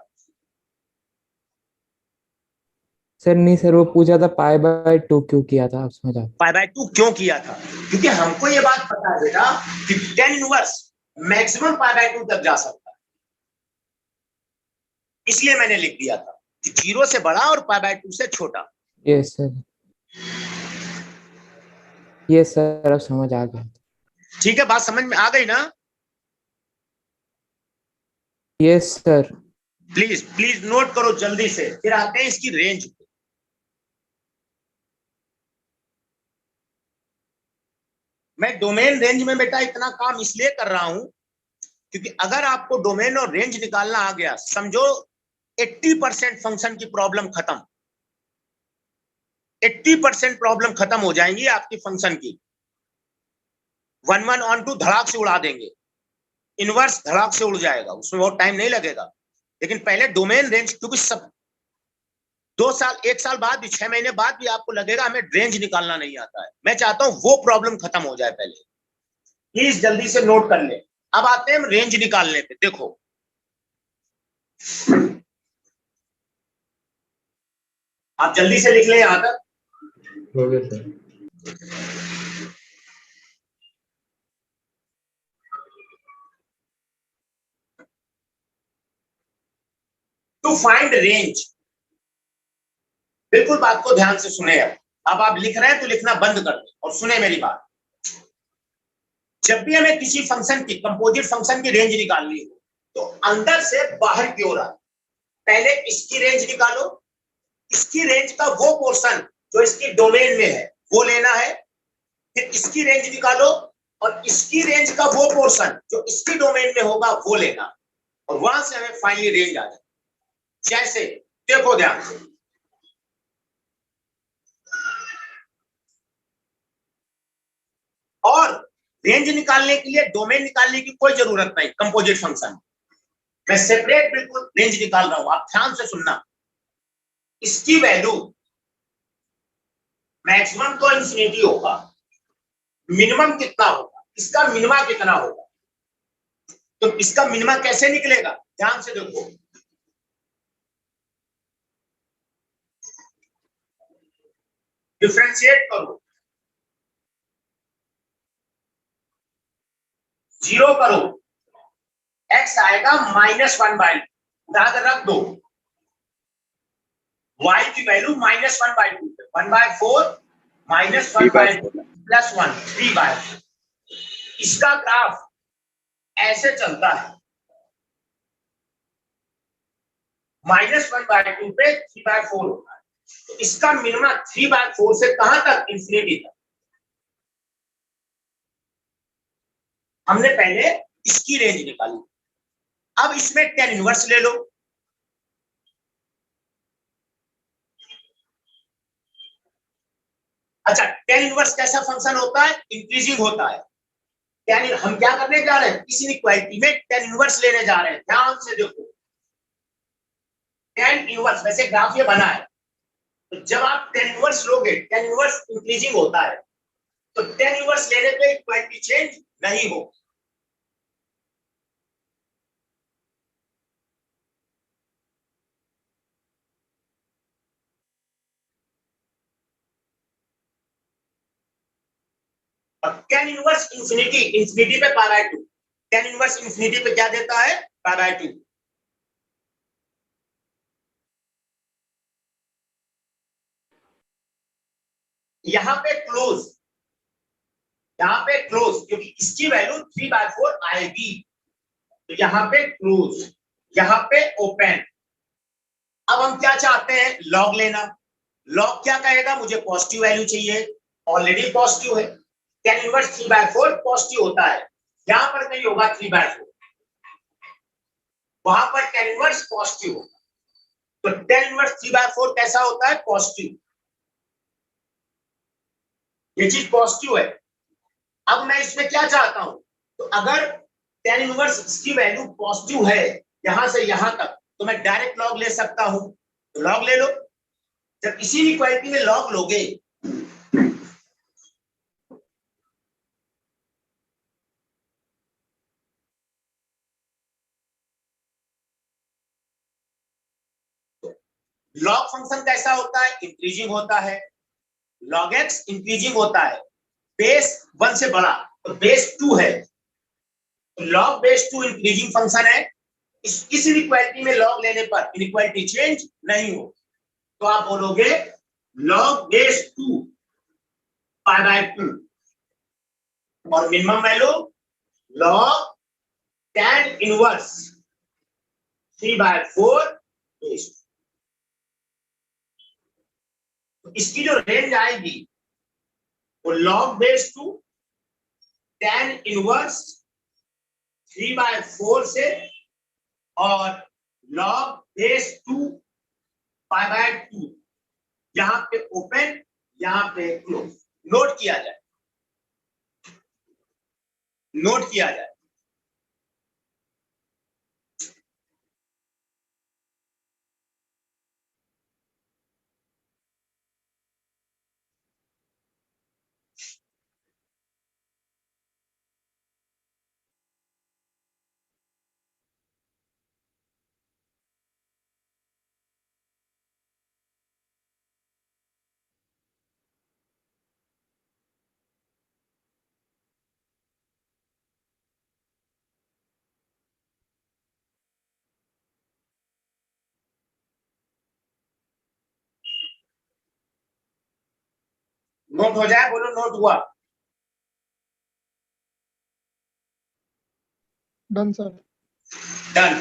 सर नहीं सर वो पूछा था पाई बाय 2 क्यों किया था, आप समझ आप। पाई बाय 2 क्यों किया था, क्योंकि हमको ये बात पता है बेटा कि tan inverse maximum pi by 2 तक जा सकता है, इसलिए मैंने लिख दिया था कि जीरो से बड़ा और पाई बाय 2 से छोटा। यस सर, यस सर, अब समझ आ गया। ठीक है, बात समझ में आ गई ना? Yes sir. Please please note करो जल्दी से, फिर आते हैं इसकी रेंज पे। मैं डोमेन रेंज में बेटा इतना काम इसलिए कर रहा हूं क्योंकि अगर आपको डोमेन और रेंज निकालना आ गया, समझो 80% फंक्शन की प्रॉब्लम खत्म, 80% प्रॉब्लम खत्म हो जाएंगी आपकी फंक्शन की। 1 1 ऑन 2 धड़ाक से उड़ा देंगे, इनवर्स धड़ाक से उड़ जाएगा, उसमें बहुत टाइम नहीं लगेगा। लेकिन पहले डोमेन रेंज, क्योंकि सब 2 साल 1 साल बाद भी 6 महीने बाद भी आपको लगेगा हमें रेंज निकालना नहीं आता है। मैं चाहता हूं वो प्रॉब्लम खत्म हो जाए पहले, प्लीज जल्दी से नोट कर ले। अब आते हैं हम रेंज निकालने पे। देखो आप जल्दी से लिख ले यहां तक। हो गया सर। टू फाइंड रेंज, बिल्कुल बात को ध्यान से सुने। अब आप लिख रहे हैं तो लिखना बंद कर दो और सुने मेरी बात। जब भी हमें किसी फंक्शन की, कंपोजिट फंक्शन की रेंज निकालनी हो तो अंदर से बाहर की ओर आए। पहले इसकी रेंज निकालो, इसकी रेंज का वो पोर्शन जो इसकी डोमेन में है वो लेना है, फिर इसकी रेंज निकालो और इसकी रेंज का वो पोर्शन जो इसकी डोमेन में होगा वो लेना, और वहां से हमें फाइनली रेंज आ जाए। जैसे देखो ध्यान से, और रेंज निकालने के लिए डोमेन निकालने की कोई जरूरत नहीं कंपोजिट फंक्शन। मैं सेपरेट बिल्कुल रेंज निकाल रहा हूं, आप ध्यान से सुनना। इसकी वैल्यू मैक्सिमम तो इंफिनिटी होगा, मिनिमम कितना होगा, इसका मिनिमा कितना होगा। तो इसका मिनिमा कैसे निकलेगा, ध्यान से देखो। डिफरेंशिएट करो, जीरो करो, x आएगा -1/2, याद रख दो। y की वैल्यू -1/2, 1/4 -1/2 +1 3/4। इसका ग्राफ ऐसे चलता है, -1/2 पे 3/4 होता है। तो इसका मिनिमम 3/4 से कहां तक, इंफिनिटी तक। हमने पहले इसकी रेंज निकाली, अब इसमें tan इनवर्स ले लो। अच्छा, tan इनवर्स कैसा फंक्शन होता है, इंक्रीजिंग होता है। हम क्या करने जा रहे हैं, इस इनइक्वालिटी में tan इनवर्स लेने जा रहे हैं। ध्यान से देखो, tan इनवर्स, वैसे ग्राफ ये बना है, तो जब आप tan इनवर्स लोगे, tan इनवर्स इंक्रीजिंग होता है, तो tan इनवर्स लेने पे इक्वालिटी चेंज नहीं हो। tan इनवर्स इंफिनिटी, इंफिनिटी पे π/2, tan इनवर्स इंफिनिटी पे क्या देता है, π/2। यहां पे क्लोज, यहां पे क्लोज, क्योंकि इसकी वैल्यू 3/4 आएगी, तो यहां पे क्लोज, यहां पे ओपन। अब हम क्या चाहते हैं, लॉग लेना। लॉग क्या कहेगा, मुझे पॉजिटिव वैल्यू चाहिए ऑलरेडी पॉजिटिव है, tan इनवर्स 3/4 पॉजिटिव होता है, यहां पर कहीं होगा 3/4, वहां पर tan इनवर्स पॉजिटिव होगा, तो tan इनवर्स 3/4 कैसा होता है? पॉजिटिव, ये चीज पॉजिटिव है। अब मैं इसमें क्या चाहता हूं, तो अगर tan इनवर्स इसकी वैल्यू पॉजिटिव है यहां से यहां तक, तो मैं डायरेक्ट लॉग ले सकता हूं, तो लॉग ले लो। जब इसी इक्वालिटी में लॉग लोगे लॉग फंक्शन कैसा होता है? इंक्रीजिंग होता है, log x इंक्रीजिंग होता है, बेस 1 से बड़ा तो बेस 2 है, तो log बेस 2 इंक्रीजिंग फंक्शन है। इस इनइक्वालिटी में log लेने पर इनइक्वालिटी चेंज नहीं हो, तो आप बोलोगे log बेस 2 π/2 और minimum value log tan inverse 3/4 base 2। तो इसकी जो रेंज आएगी वो log बेस 2 tan इनवर्स 3/4 से और log बेस 2 π/2, यहां पे ओपन यहां पे क्लोज। नोट किया जाए, नोट किया जाए। नोट हो जाए, बोलो नोट हुआ। Done sir. डन।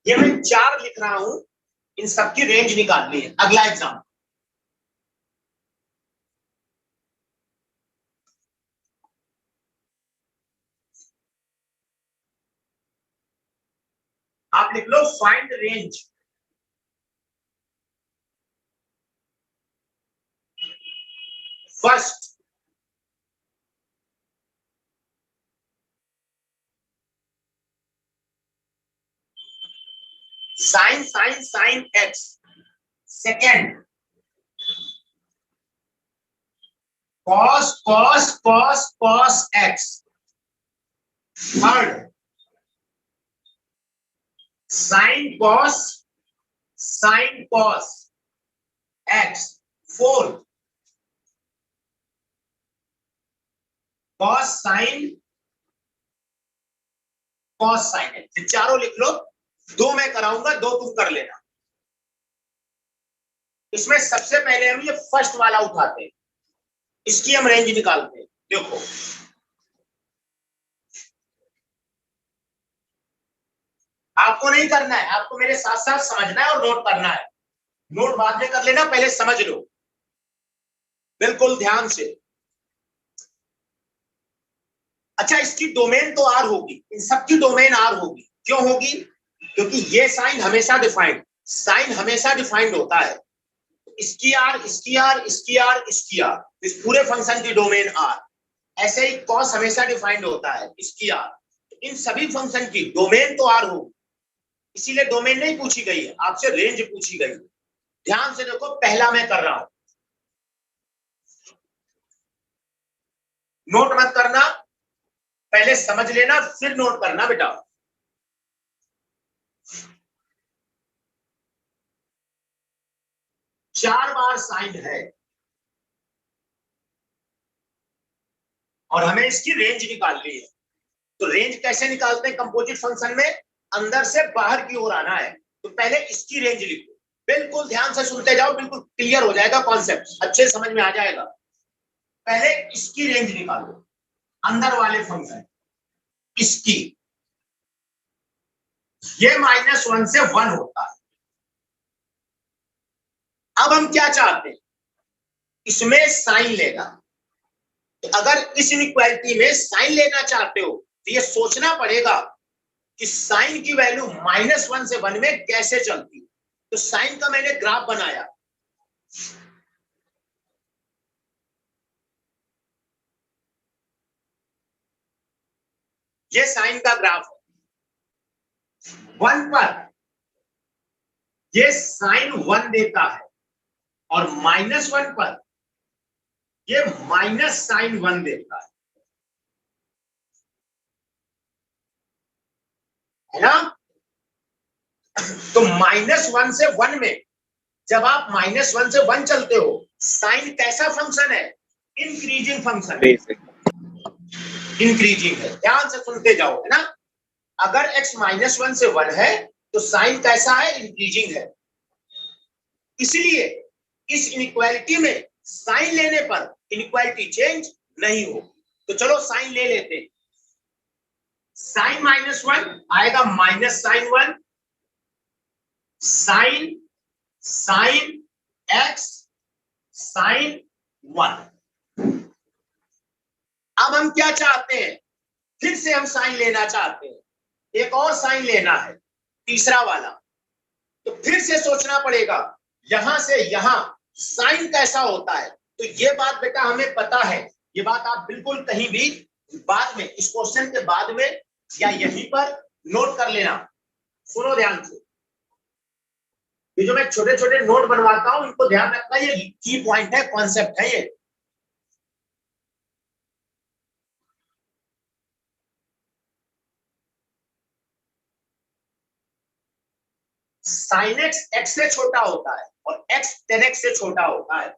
ये मैं 4 लिख रहा हूं, इन सबकी रेंज निकालनी है। अगला एग्जाम, आप लिख लो find range first sine x, second cos x, third sine cos x, fourth cos sin x। चारों लिख लो, 2 मैं कराऊंगा, 2 तुम कर लेना। इसमें सबसे पहले हम ये फर्स्ट वाला उठाते हैं, इसकी हम रेंज निकालते हैं। देखो आपको नहीं करना है, आपको मेरे साथ साथ समझना है और नोट करना है। नोट बाद में कर लेना, पहले समझ लो बिल्कुल ध्यान से। अच्छा, इसकी डोमेन तो आर होगी, इन सबकी डोमेन आर होगी। क्यों होगी? क्योंकि ये साइन हमेशा डिफाइंड होता है। इसकी आर, इसकी आर, इसकी आर, इसकी आर, इस पूरे फंक्शन की डोमेन आर। ऐसे ही कॉस हमेशा डिफाइंड होता है, इसकी आर। इन सभी फंक्शन की डोमेन तो आर होगी, इसीलिए डोमेन नहीं पूछी गई है, आपसे रेंज पूछी गई है। ध्यान से देखो, पहला मैं कर रहा हूं, नोट मत करना, पहले समझ लेना फिर नोट करना बेटा। चार बार साइन है और हमें इसकी रेंज निकालनी है। तो रेंज कैसे निकालते हैं कंपोजिट फंक्शन में? अंदर से बाहर की ओर आना है, तो पहले इसकी रेंज लिखो। बिल्कुल ध्यान से सुनते जाओ, बिल्कुल क्लियर हो जाएगा कॉन्सेप्ट, अच्छे समझ में आ जाएगा। पहले इसकी रेंज निकालो, अंदर वाले फंक्शन इसकी। ये -1 से 1 होता है, अब हम क्या चाहते हैं, इसमें साइन लेना। तो अगर इस इनइक्वालिटी में साइन लेना चाहते हो तो ये सोचना पड़ेगा कि साइन की वैल्यू -1 से 1 में कैसे चलती है। तो साइन का मैंने ग्राफ बनाया, ये साइन का ग्राफ है। 1 पर ये साइन 1 देता है और -1 पर ये माइनस साइन 1 देता है ना। तो -1 से 1 में जब आप -1 से 1 चलते हो, साइन कैसा फंक्शन है, इंक्रीजिंग फंक्शन है, इंक्रीजिंग है। ध्यान से सुनते जाओ, है ना। अगर x -1 से 1 है तो साइन कैसा है, इंक्रीजिंग है। इसलिए इस इनइक्वालिटी में साइन लेने पर इनइक्वालिटी चेंज नहीं हो। तो चलो साइन ले लेते हैं। साइन -1 आएगा minus sine 1, sine sine x sine 1। अब हम क्या चाहते हैं, फिर से हम साइन लेना चाहते हैं, एक और साइन लेना है, तीसरा वाला। तो फिर से सोचना पड़ेगा, यहां से यहां साइन कैसा होता है। तो ये बात बेटा हमें पता है, ये बात आप बिल्कुल कहीं भी बाद में, इस क्वेश्चन के बाद में या यहीं पर नोट कर लेना। सुनो ध्यान से, ये जो मैं छोटे छोटे नोट बनवाता हूं इनको ध्यान रखना, ये की पॉइंट है, कॉन्सेप्ट है ये। साइन x से छोटा होता है और x 10x से छोटा होता है।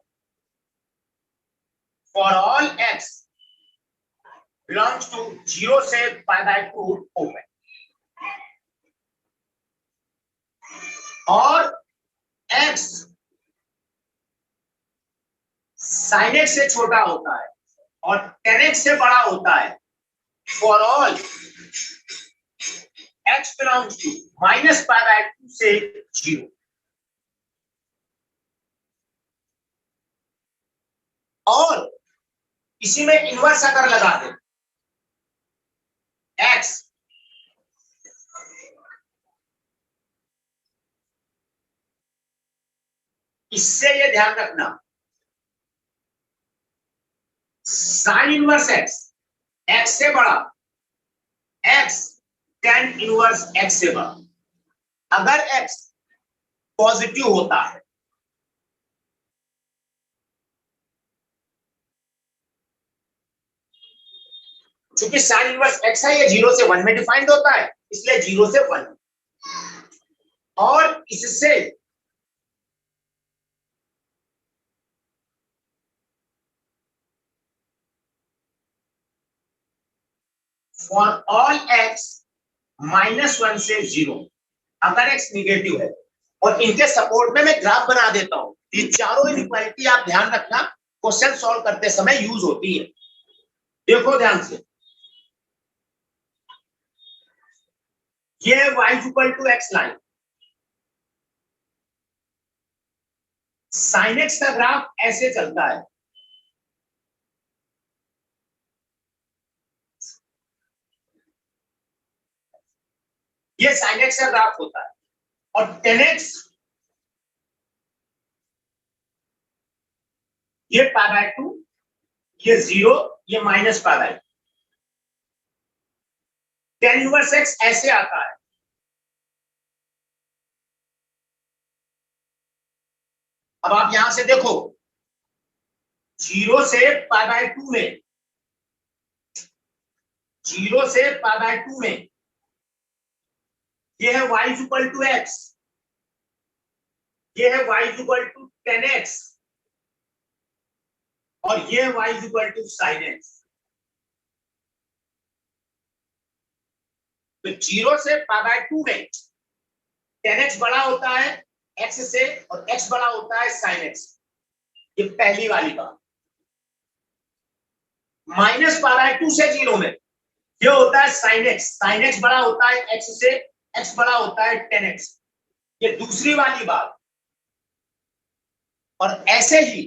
For all x belongs to 0 से π/2 ओपन, और x sin x से छोटा होता है और 10x से बड़ा होता है। For all x belongs to -π/2 से 0। और इसी में इनवर्स अगर लगा दे, x इससे ये ध्यान रखना, साइन इनवर्स x से बड़ा, x tan इनवर्स x से बड़ा। अगर x पॉजिटिव होता है क्योंकि साइन इनवर्स x है, ये 0 से 1 में डिफाइंड होता है, इसलिए 0 से 1। और इससे फॉर ऑल x -1 से 0, अगर x निगेटिव है। और इनके सपोर्ट में मैं ग्राफ बना देता हूं। ये चारों इनइक्वालिटी आप ध्यान रखना, क्वेश्चन सॉल्व करते समय यूज होती है। देखो ध्यान से, ये है y = x line. Sine x का ग्राफ ऐसे चलता है, ये साइन x का ग्राफ होता है। और 10x ये π/2, ये 0, ये -π/2। tan इनवर्स x ऐसे आता है। अब आप यहां से देखो, 0 से π/2 में, 0 से π/2 में ये है y = x, ये है y = 10x, और ये है y = sin x। तो 0 से π/2 में 10x बड़ा होता है x से और x बड़ा होता है sin x। ये पहली वाली बात। -π/2 से 0 में ये होता है sin x बड़ा होता है x से, x बड़ा होता है 10x। ये दूसरी वाली बात। और ऐसे ही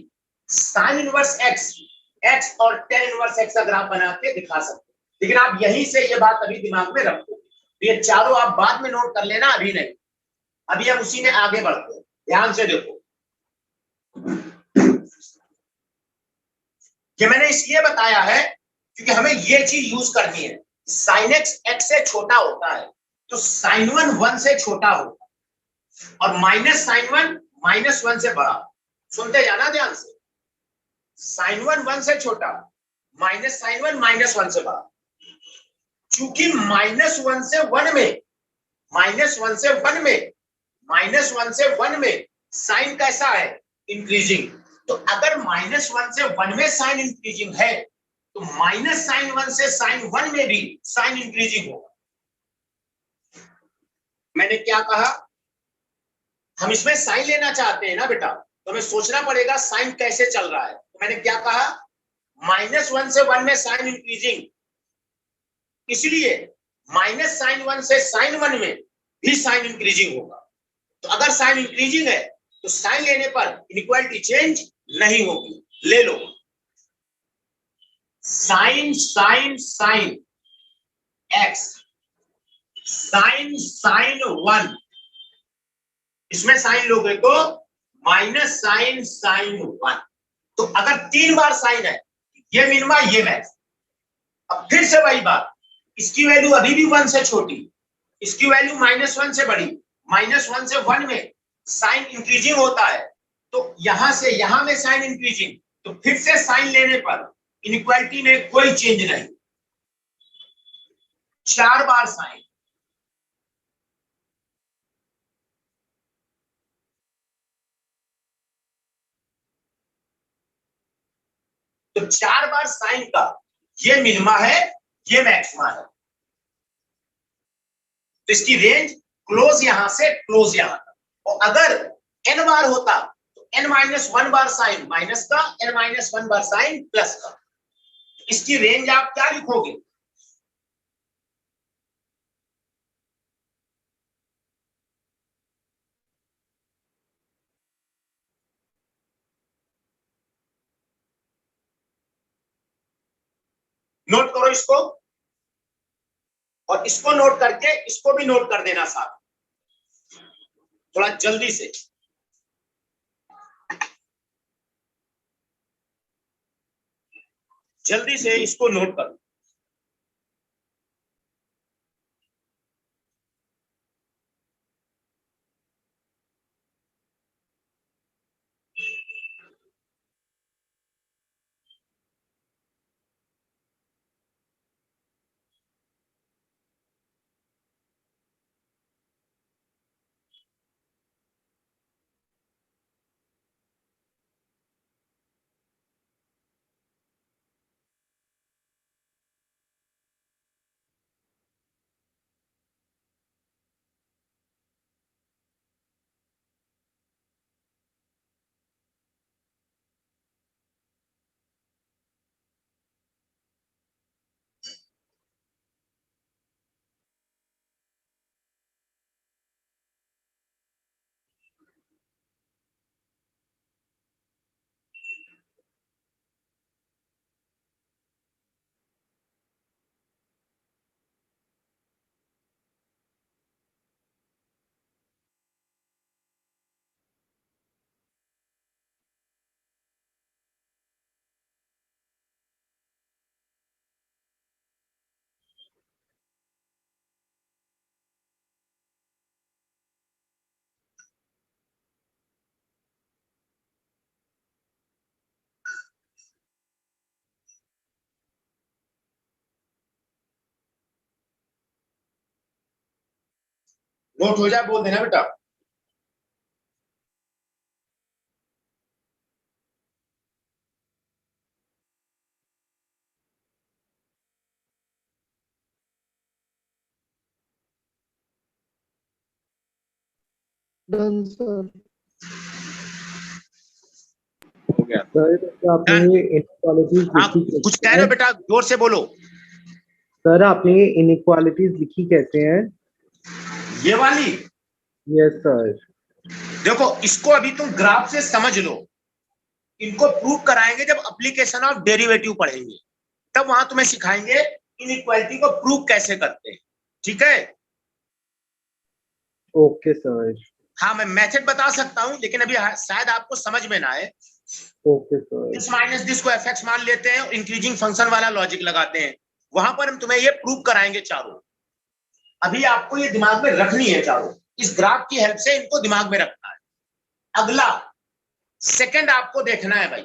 साइन इनवर्स एक्स और टेन इनवर्स एक्स का ग्राफ बना के दिखा सकते, लेकिन आप यहीं से ये बात अभी दिमाग में रखो, ये चारों आप बाद में नोट कर लेना, अभी नहीं, अभी हम उसी में आगे बढ़ते हैं। ध्यान से देखो, ये मैंने इसलिए बताया है क्योंकि हमें ये चीज यूज करनी है। साइन एक्स से छोटा होता है तो साइन 1 से छोटा होगा, और माइनस साइन 1 से बड़ा। सुनते जाना ध्यान से, साइन 1 से छोटा, माइनस साइन 1 से बड़ा। चूंकि -1 से 1 में साइन कैसा है, इंक्रीजिंग। तो अगर -1 से 1 में साइन इंक्रीजिंग है तो माइनस साइन 1 से साइन 1 में भी साइन इंक्रीजिंग होगा। मैंने क्या कहा, हम इसमें साइन लेना चाहते हैं ना बेटा, तो हमें सोचना पड़ेगा साइन कैसे चल रहा है। तो मैंने क्या कहा, -1 से 1 में साइन इंक्रीजिंग, इसलिए माइनस साइन 1 से साइन 1 में भी साइन इंक्रीजिंग होगा। तो अगर साइन इंक्रीजिंग है तो साइन लेने पर इनइक्वालिटी चेंज नहीं होगी। ले लो sine sine sine x, sine sine 1, इसमें साइन लोगे तो माइनस साइन साइन 1। तो अगर 3 बार साइन है, ये मिनिमा ये मैक्स। अब फिर से वही बात, इसकी वैल्यू अभी भी 1 से छोटी, इसकी वैल्यू -1 से बड़ी, -1 से 1 में साइन इंक्रीजिंग होता है, तो यहां से यहां में साइन इंक्रीजिंग, तो फिर से साइन लेने पर इनइक्वालिटी में कोई चेंज नहीं। 4 बार साइन, तो 4 बार साइन का ये मिनिमा है, ये मैक्सिमा है। तो इसकी रेंज क्लोज यहां से क्लोज यहां तक। और अगर n बार होता तो n-1 बार साइन माइनस का, n-1 बार साइन प्लस का। इसकी रेंज आप क्या लिखोगे, नोट करो इसको, और इसको नोट करके इसको भी नोट कर देना साथ, थोड़ा जल्दी से। जल्दी से इसको नोट करो। नोट हो जाए बोल देना बेटा। Done sir. हो गया सर आपने ये इनइक्वालिटीज लिखी कैसे कुछ कह रहे हो बेटा, जोर से बोलो। सर आपने ये इनइक्वालिटीज लिखी कैसे हैं? ये वाली, यस सर। देखो इसको अभी तुम ग्राफ से समझ लो, इनको प्रूव कराएंगे जब एप्लीकेशन ऑफ डेरिवेटिव पढ़ेंगे, तब वहां तुम्हें सिखाएंगे इनइक्वालिटी को प्रूव कैसे करते हैं। ठीक है, ओके सर। हाँ मैं मेथड बता सकता हूं, लेकिन अभी शायद आपको समझ में ना आए। Okay sir. This minus this को एफ मान लेते हैं और इंक्रीजिंग फंक्शन वाला लॉजिक लगाते हैं, वहां पर हम तुम्हें ये प्रूव कराएंगे चारों। अभी आपको ये दिमाग में रखनी है चारों, इस ग्राफ की हेल्प से इनको दिमाग में रखना है। अगला सेकंड आपको देखना है भाई,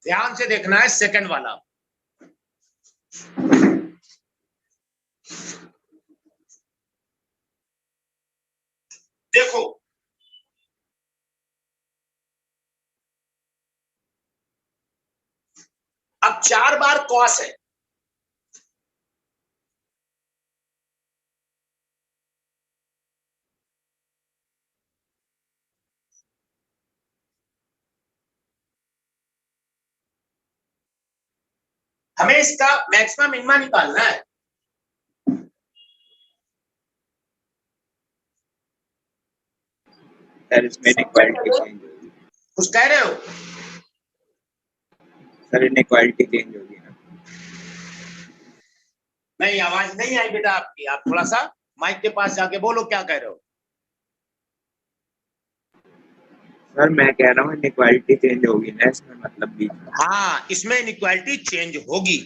ध्यान से देखना है सेकंड वाला। देखो अब 4 बार कॉस है, हमें इसका मैक्सिमम मिनिमा निकालना है। सर इसमें इनइक्वालिटी चेंज होगी। कुछ कह रहे हो? सर इनइक्वालिटी चेंज होगी ना। नहीं, आवाज नहीं आई बेटा आपकी, आप थोड़ा सा माइक के पास जाके बोलो क्या कह रहे हो। सर मैं कह रहा हूँ इनइक्वालिटी चेंज होगी ना इसमें, मतलब बीच में। हाँ, इसमें इनइक्वालिटी चेंज होगी,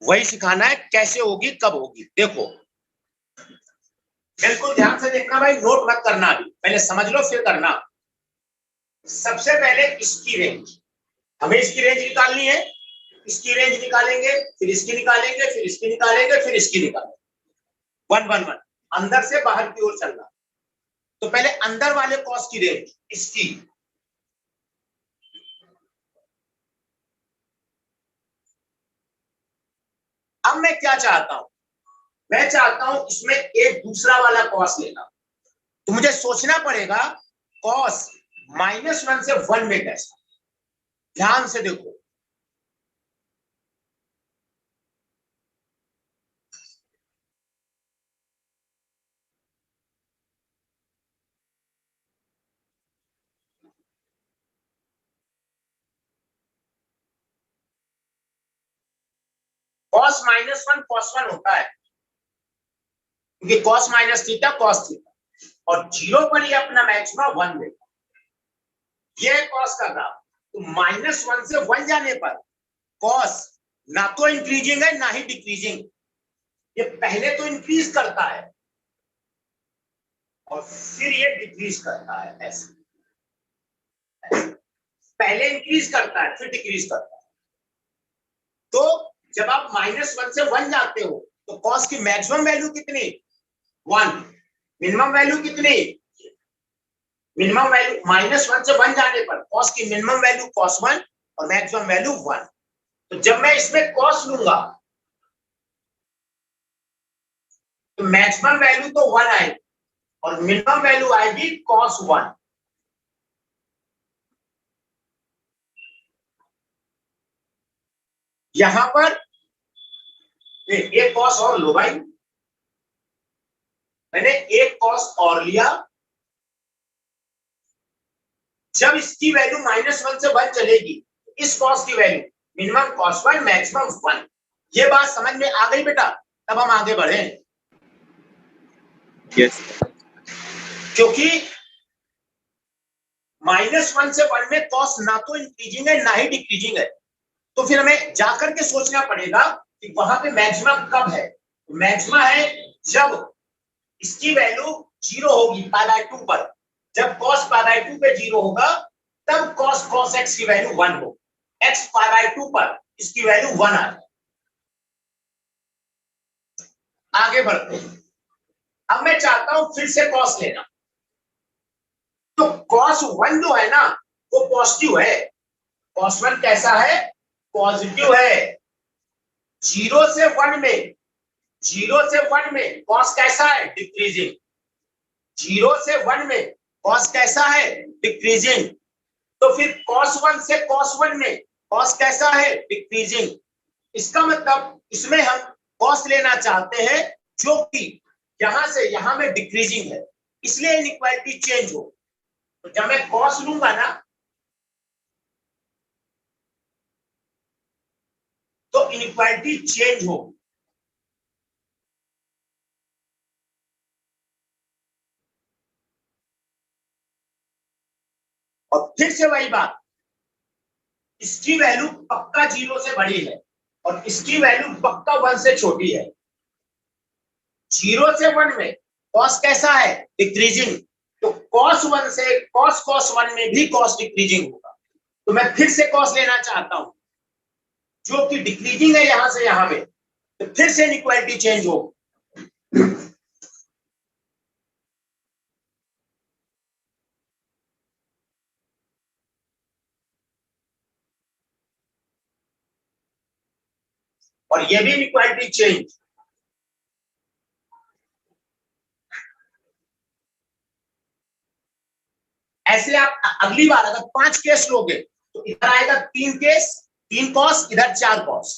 वही सिखाना है कैसे होगी, कब होगी। देखो बिल्कुल ध्यान से देखना भाई, नोट मत करना, अभी पहले समझ लो फिर करना। सबसे पहले इसकी रेंज, हमें इसकी रेंज निकालनी है। इसकी रेंज निकालेंगे, फिर इसकी निकालेंगे, फिर इसकी निकालेंगे, फिर इसकी निकालेंगे। 1 1 1 अंदर से बाहर की ओर चलना। तो पहले अंदर वाले कॉस की रेंज इसकी, अब मैं क्या चाहता हूं, मैं चाहता हूं इसमें एक दूसरा वाला कॉस लेना। तो मुझे सोचना पड़ेगा कॉस -1 से 1 में कैसा। ध्यान से देखो, cos -1 cos 1 होता है, क्योंकि cos minus theta cos theta, और 0 पर ही अपना मैक्सिमा 1 देगा। ये cos का ग्राफ, तो -1 से 1 जाने पर cos ना तो इंक्रीजिंग है ना ही डिक्रीजिंग। ये पहले तो इंक्रीज करता है और फिर ये डिक्रीज करता है, ऐसे पहले इंक्रीज करता है फिर डिक्रीज करता है। तो जब आप -1 से 1 जाते हो तो कॉस की मैक्सिमम वैल्यू कितनी? 1। मिनिमम वैल्यू कितनी? मिनिमम वैल्यू -1 से 1 जाने पर कॉस की मिनिमम वैल्यू cos 1 और मैक्सिमम वैल्यू 1। तो जब मैं इसमें कॉस लूंगा तो मैक्सिमम वैल्यू तो 1 आएगी और मिनिमम वैल्यू आएगी cos 1। यहां पर एक कॉस और लो भाई, मैंने एक कॉस और लिया। जब इसकी वैल्यू -1 से 1 चलेगी, इस कॉस की वैल्यू मिनिमम cos 1 मैक्सिमम 1। ये बात समझ में आ गई बेटा? तब हम आगे बढ़े। यस। क्योंकि -1 से 1 में कॉस ना तो इंक्रीजिंग है ना ही डिक्रीजिंग है, तो फिर हमें जाकर के सोचना पड़ेगा कि वहां पे मैक्सिमम कब है। मैक्सिमम है जब इसकी वैल्यू 0 होगी π/2 पर। जब cos π/2 पे 0 होगा तब cos x की वैल्यू 1 हो। x π/2 पर इसकी वैल्यू 1 आ जाए। आगे बढ़ते हैं। अब मैं चाहता हूं फिर से cos लेना। तो cos 1 जो है ना वो पॉजिटिव है। cos 1 कैसा है? पॉजिटिव है। 0 से 1 में, 0 से 1 में cos कैसा है? डिक्रीजिंग। 0 से 1 में cos कैसा है? डिक्रीजिंग। तो फिर cos 1 से cos 1 में cos कैसा है? डिक्रीजिंग। इसका मतलब इसमें हम cos लेना चाहते हैं जो कि यहां से यहां में डिक्रीजिंग है, इसलिए इनइक्वालिटी चेंज हो। तो जब मैं cos लूंगा ना इनइक्वालिटी चेंज हो। और फिर से वही बात, इसकी वैल्यू पक्का 0 से बड़ी है और इसकी वैल्यू पक्का 1 से छोटी है। 0 से 1 में कॉस कैसा है? डिक्रीजिंग। तो cos 1 से cos 1 में भी कॉस डिक्रीजिंग होगा। तो मैं फिर से कॉस लेना चाहता हूं जो कि डिक्रीजिंग है यहां से यहां में, तो फिर से इनइक्वालिटी चेंज हो। और ये भी इनइक्वालिटी चेंज। ऐसे आप अगली बार अगर 5 केस लोगे तो इधर आएगा 3 केस, 3 कॉस, इधर 4 कॉस।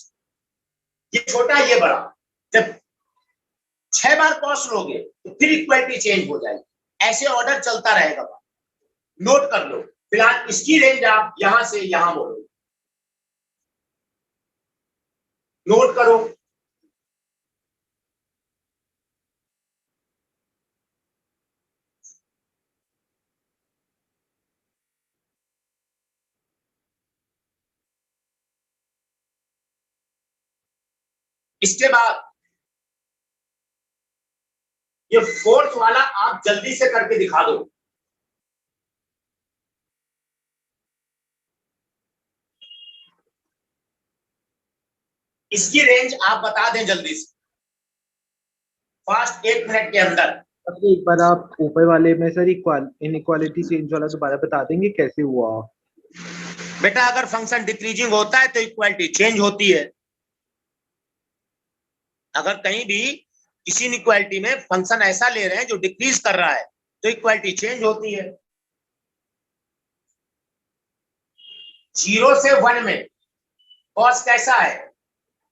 ये छोटा ये बड़ा। जब 6 बार कॉस लोगे तो फिर इक्वालिटी चेंज हो जाएगी। ऐसे ऑर्डर चलता रहेगा। नोट कर लो। फिलहाल इसकी रेंज आप यहां से यहां बोलो। नोट करो। इसके बाद ये 4th वाला आप जल्दी से करके दिखा दो। इसकी रेंज आप बता दें जल्दी से, फास्ट 1 मिनट के अंदर। सर एक बार आप ऊपर वाले में सर इनइक्वालिटी चेंज वाला दोबारा बता देंगे कैसे हुआ? बेटा अगर फंक्शन डिक्रीजिंग होता है तो इक्वालिटी चेंज होती है। अगर कहीं भी किसी इनइक्वालिटी में फंक्शन ऐसा ले रहे हैं जो डिक्रीज कर रहा है तो इक्वालिटी चेंज होती है। 0 से 1 में कॉस कैसा है?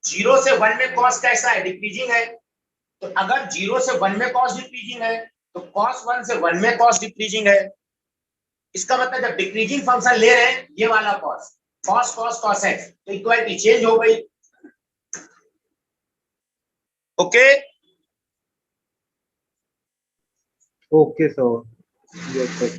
0 से 1 में कॉस कैसा है? डिक्रीजिंग है। तो अगर 0 से 1 में कॉस डिक्रीजिंग है तो cos 1 से 1 में कॉस डिक्रीजिंग है। इसका मतलब जब डिक्रीजिंग फंक्शन ले रहे हैं ये वाला कॉस, cos x, तो इक्वालिटी चेंज हो गई। Okay okay sir, yes sir.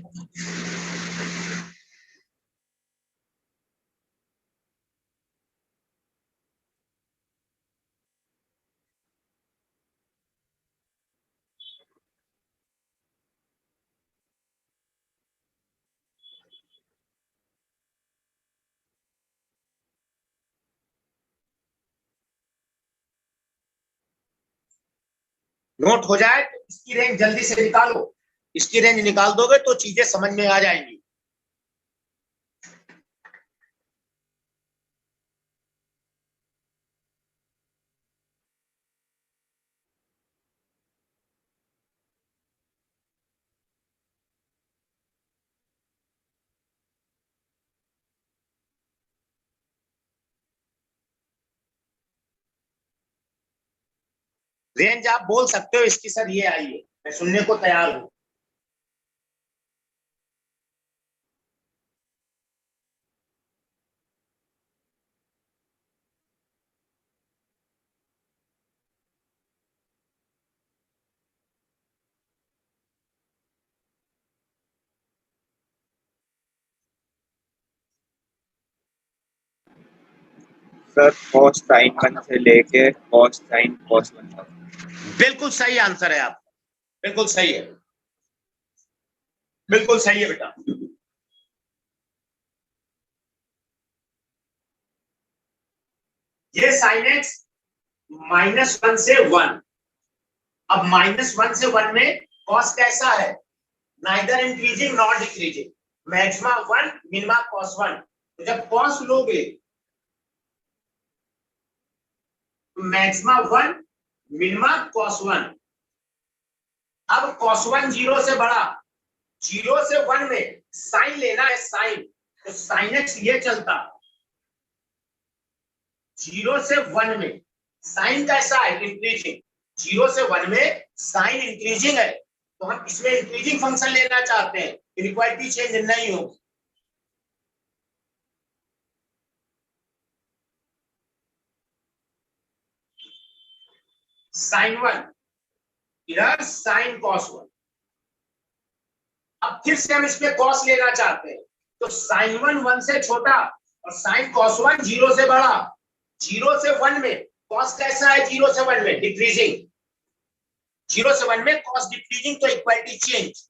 Note हो जाए तो इसकी रेंज जल्दी से निकालो। इसकी रेंज निकाल दोगे तो चीजें समझ में आ जाएंगी। रेंज आप बोल सकते हो इसकी, सर ये आई है, मैं सुनने को तैयार हूं। सर cos sin 1 से लेके cos sin cos 1 तक। बिल्कुल सही आंसर है आप, बिल्कुल सही है, बिल्कुल सही है बेटा। ये sin x -1 से 1। अब -1 से 1 में cos कैसा है? Neither increasing not decreasing, maxima 1 minima cos 1। तो जब cos लोगे मैक्सिमा 1 मिनिमा cos 1। अब cos 1 0 से बड़ा, 0 से 1 में साइन लेना है, साइन, तो sin x ये चलता। 0 से 1 में साइन कैसा है? इंक्रीजिंग। 0 से 1 में साइन इंक्रीजिंग है तो हम इसमें इंक्रीजिंग फंक्शन लेना चाहते हैं, इनइक्वालिटी चेंज नहीं होगी। साइन 1, इधर साइन कॉस 1। अब फिर से हम इसमें कॉस लेना चाहते हैं, तो साइन 1 1 से छोटा और साइन कॉस 1 0 से बड़ा। 0 से 1 में कॉस कैसा है? 0 से 1 में डिक्रीजिंग। 0 से 1 में कॉस डिक्रीजिंग, तो equality change.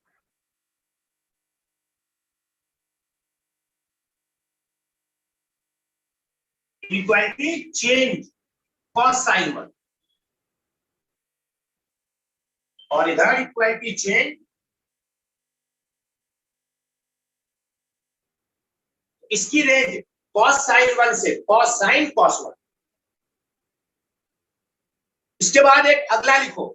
Equality change cos sine 1, और इधर इक्वालिटी चेंज इसकी रेंज कॉस साइन 1 से कॉस साइन कॉस 1। इसके बाद एक अगला लिखो,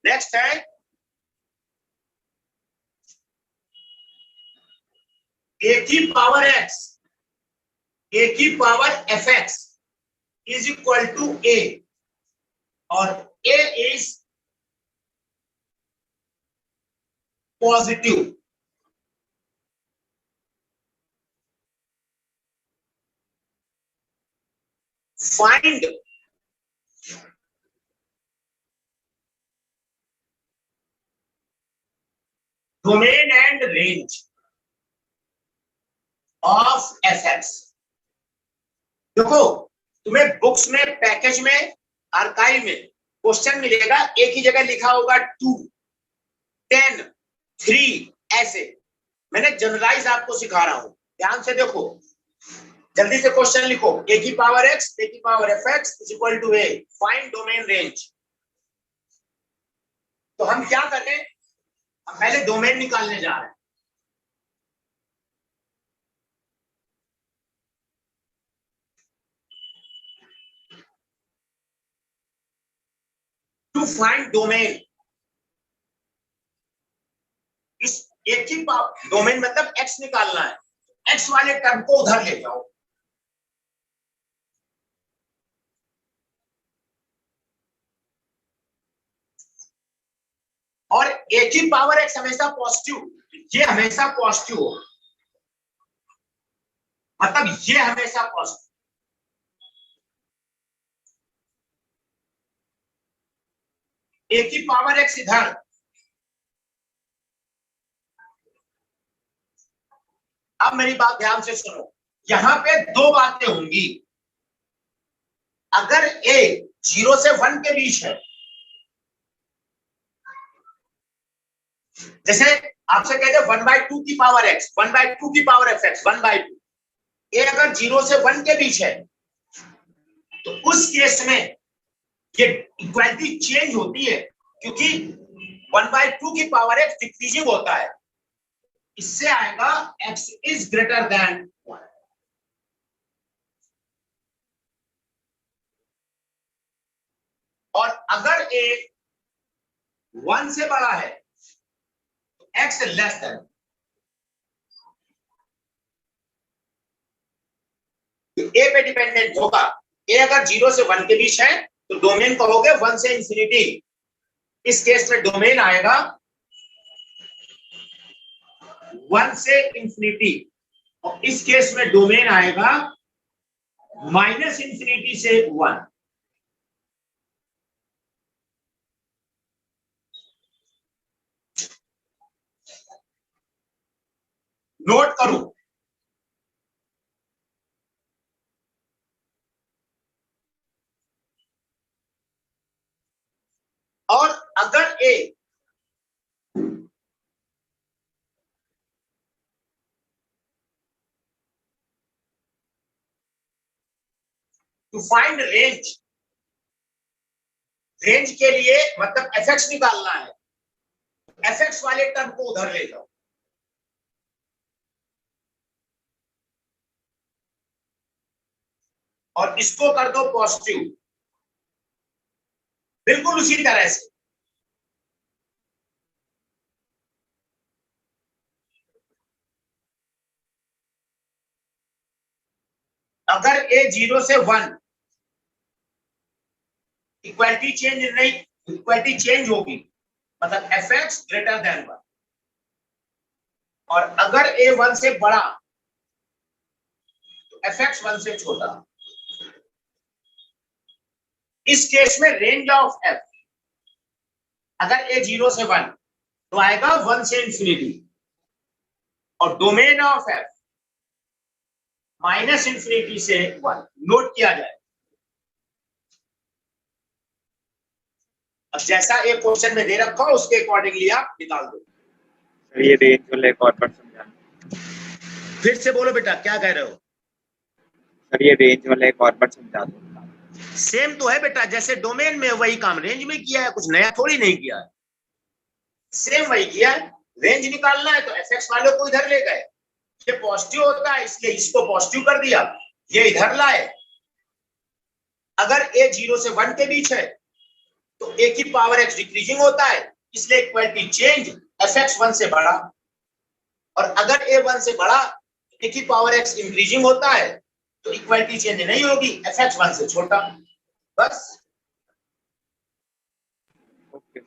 नेक्स्ट है ए की पावर एक्स, ए की power F x is equal to A, और A is positive. Find domain and range of F x. देखो तुम्हें बुक्स में, पैकेज में, आर्काइव में क्वेश्चन मिलेगा, एक ही जगह लिखा होगा 2, 10, 3 ऐसे। मैंने जनरलाइज आपको सिखा रहा हूं, ध्यान से देखो, जल्दी से क्वेश्चन लिखो। ए की पावर एक्स, ए की power F x is equal to a, find domain range. तो हम क्या कर रहे हैं, हम पहले डोमेन निकालने जा रहे हैं। टू फाइंड डोमेन, इस एक ही डोमेन मतलब एक्स निकालना है, एक्स वाले टर्म को उधर ले जाओ। और ए की पावर एक्स हमेशा पॉजिटिव, ये हमेशा पॉजिटिव हो, मतलब ये हमेशा पॉजिटिव। ए की पावर एक्स इधर, अब मेरी बात ध्यान से सुनो, यहां पे दो बातें होंगी। अगर ए 0 से 1 के बीच है, जैसे आपसे कहते हैं 1/2 की पावर एक्स, 1/2 की पावर एफ एक्स, 1/2। ए अगर 0 से 1 के बीच है, तो उस केस में ये इक्वालिटी चेंज होती है, क्योंकि 1/2 की पावर एक्स डिक्रीजिंग होता है। इससे आएगा x इज ग्रेटर देन 1। और अगर a 1 से बड़ा है तो x लेस देन। a पे डिपेंडेंट होगा। a अगर 0 से 1 के बीच है तो डोमेन कहोगे 1 से इंफिनिटी। इस केस में डोमेन आएगा 1 से इंफिनिटी, और इस केस में डोमेन आएगा -इंफिनिटी से 1। नोट करो, और अगर a to find range, range के लिए मतलब एफ एक्स निकालना है, एफ एक्स वाले टर्म को उधर ले जाओ। और इसको कर दो पॉजिटिव, बिल्कुल उसी तरह से। अगर a 0 से 1, इक्वालिटी चेंज नहीं, इक्वालिटी चेंज होगी, मतलब एफ एक्स ग्रेटर देन 1, और अगर ए 1 से बड़ा तो एफ एक्स 1 से छोटा। इस केस में रेंज ऑफ एफ, अगर ए 0 से 1 तो आएगा 1 से इंफिनिटी, और domain of F minus infinity से 1। नोट किया जाए, अब जैसा एक क्वेश्चन में दे रखा हो उसके अकॉर्डिंगली आप निकाल दो। सर ये रेंज वाला एक और बार समझा। फिर से बोलो बेटा, क्या कह रहे हो? सर ये रेंज वाला एक और बार समझा दो। सेम तो है बेटा, जैसे डोमेन में वही काम रेंज में किया है, कुछ नया थोड़ी नहीं किया है, सेम वही किया है। रेंज निकालना है तो एफ एक्स वाले को इधर ले गए, ये पॉजिटिव होता है इसलिए इसको पॉजिटिव कर दिया, ये इधर लाए। अगर ए 0 से 1 के बीच है तो ए की पावर एक्स डिक्रीजिंग होता है, इसलिए इक्वलिटी चेंज एफ एक्स 1 से बड़ा, और अगर ए 1 से बड़ा ए की पावर एक्स इंक्रीजिंग होता है तो इक्वलिटी चेंज नहीं होगी, एफ एक्स 1 से छोटा। बस ओके।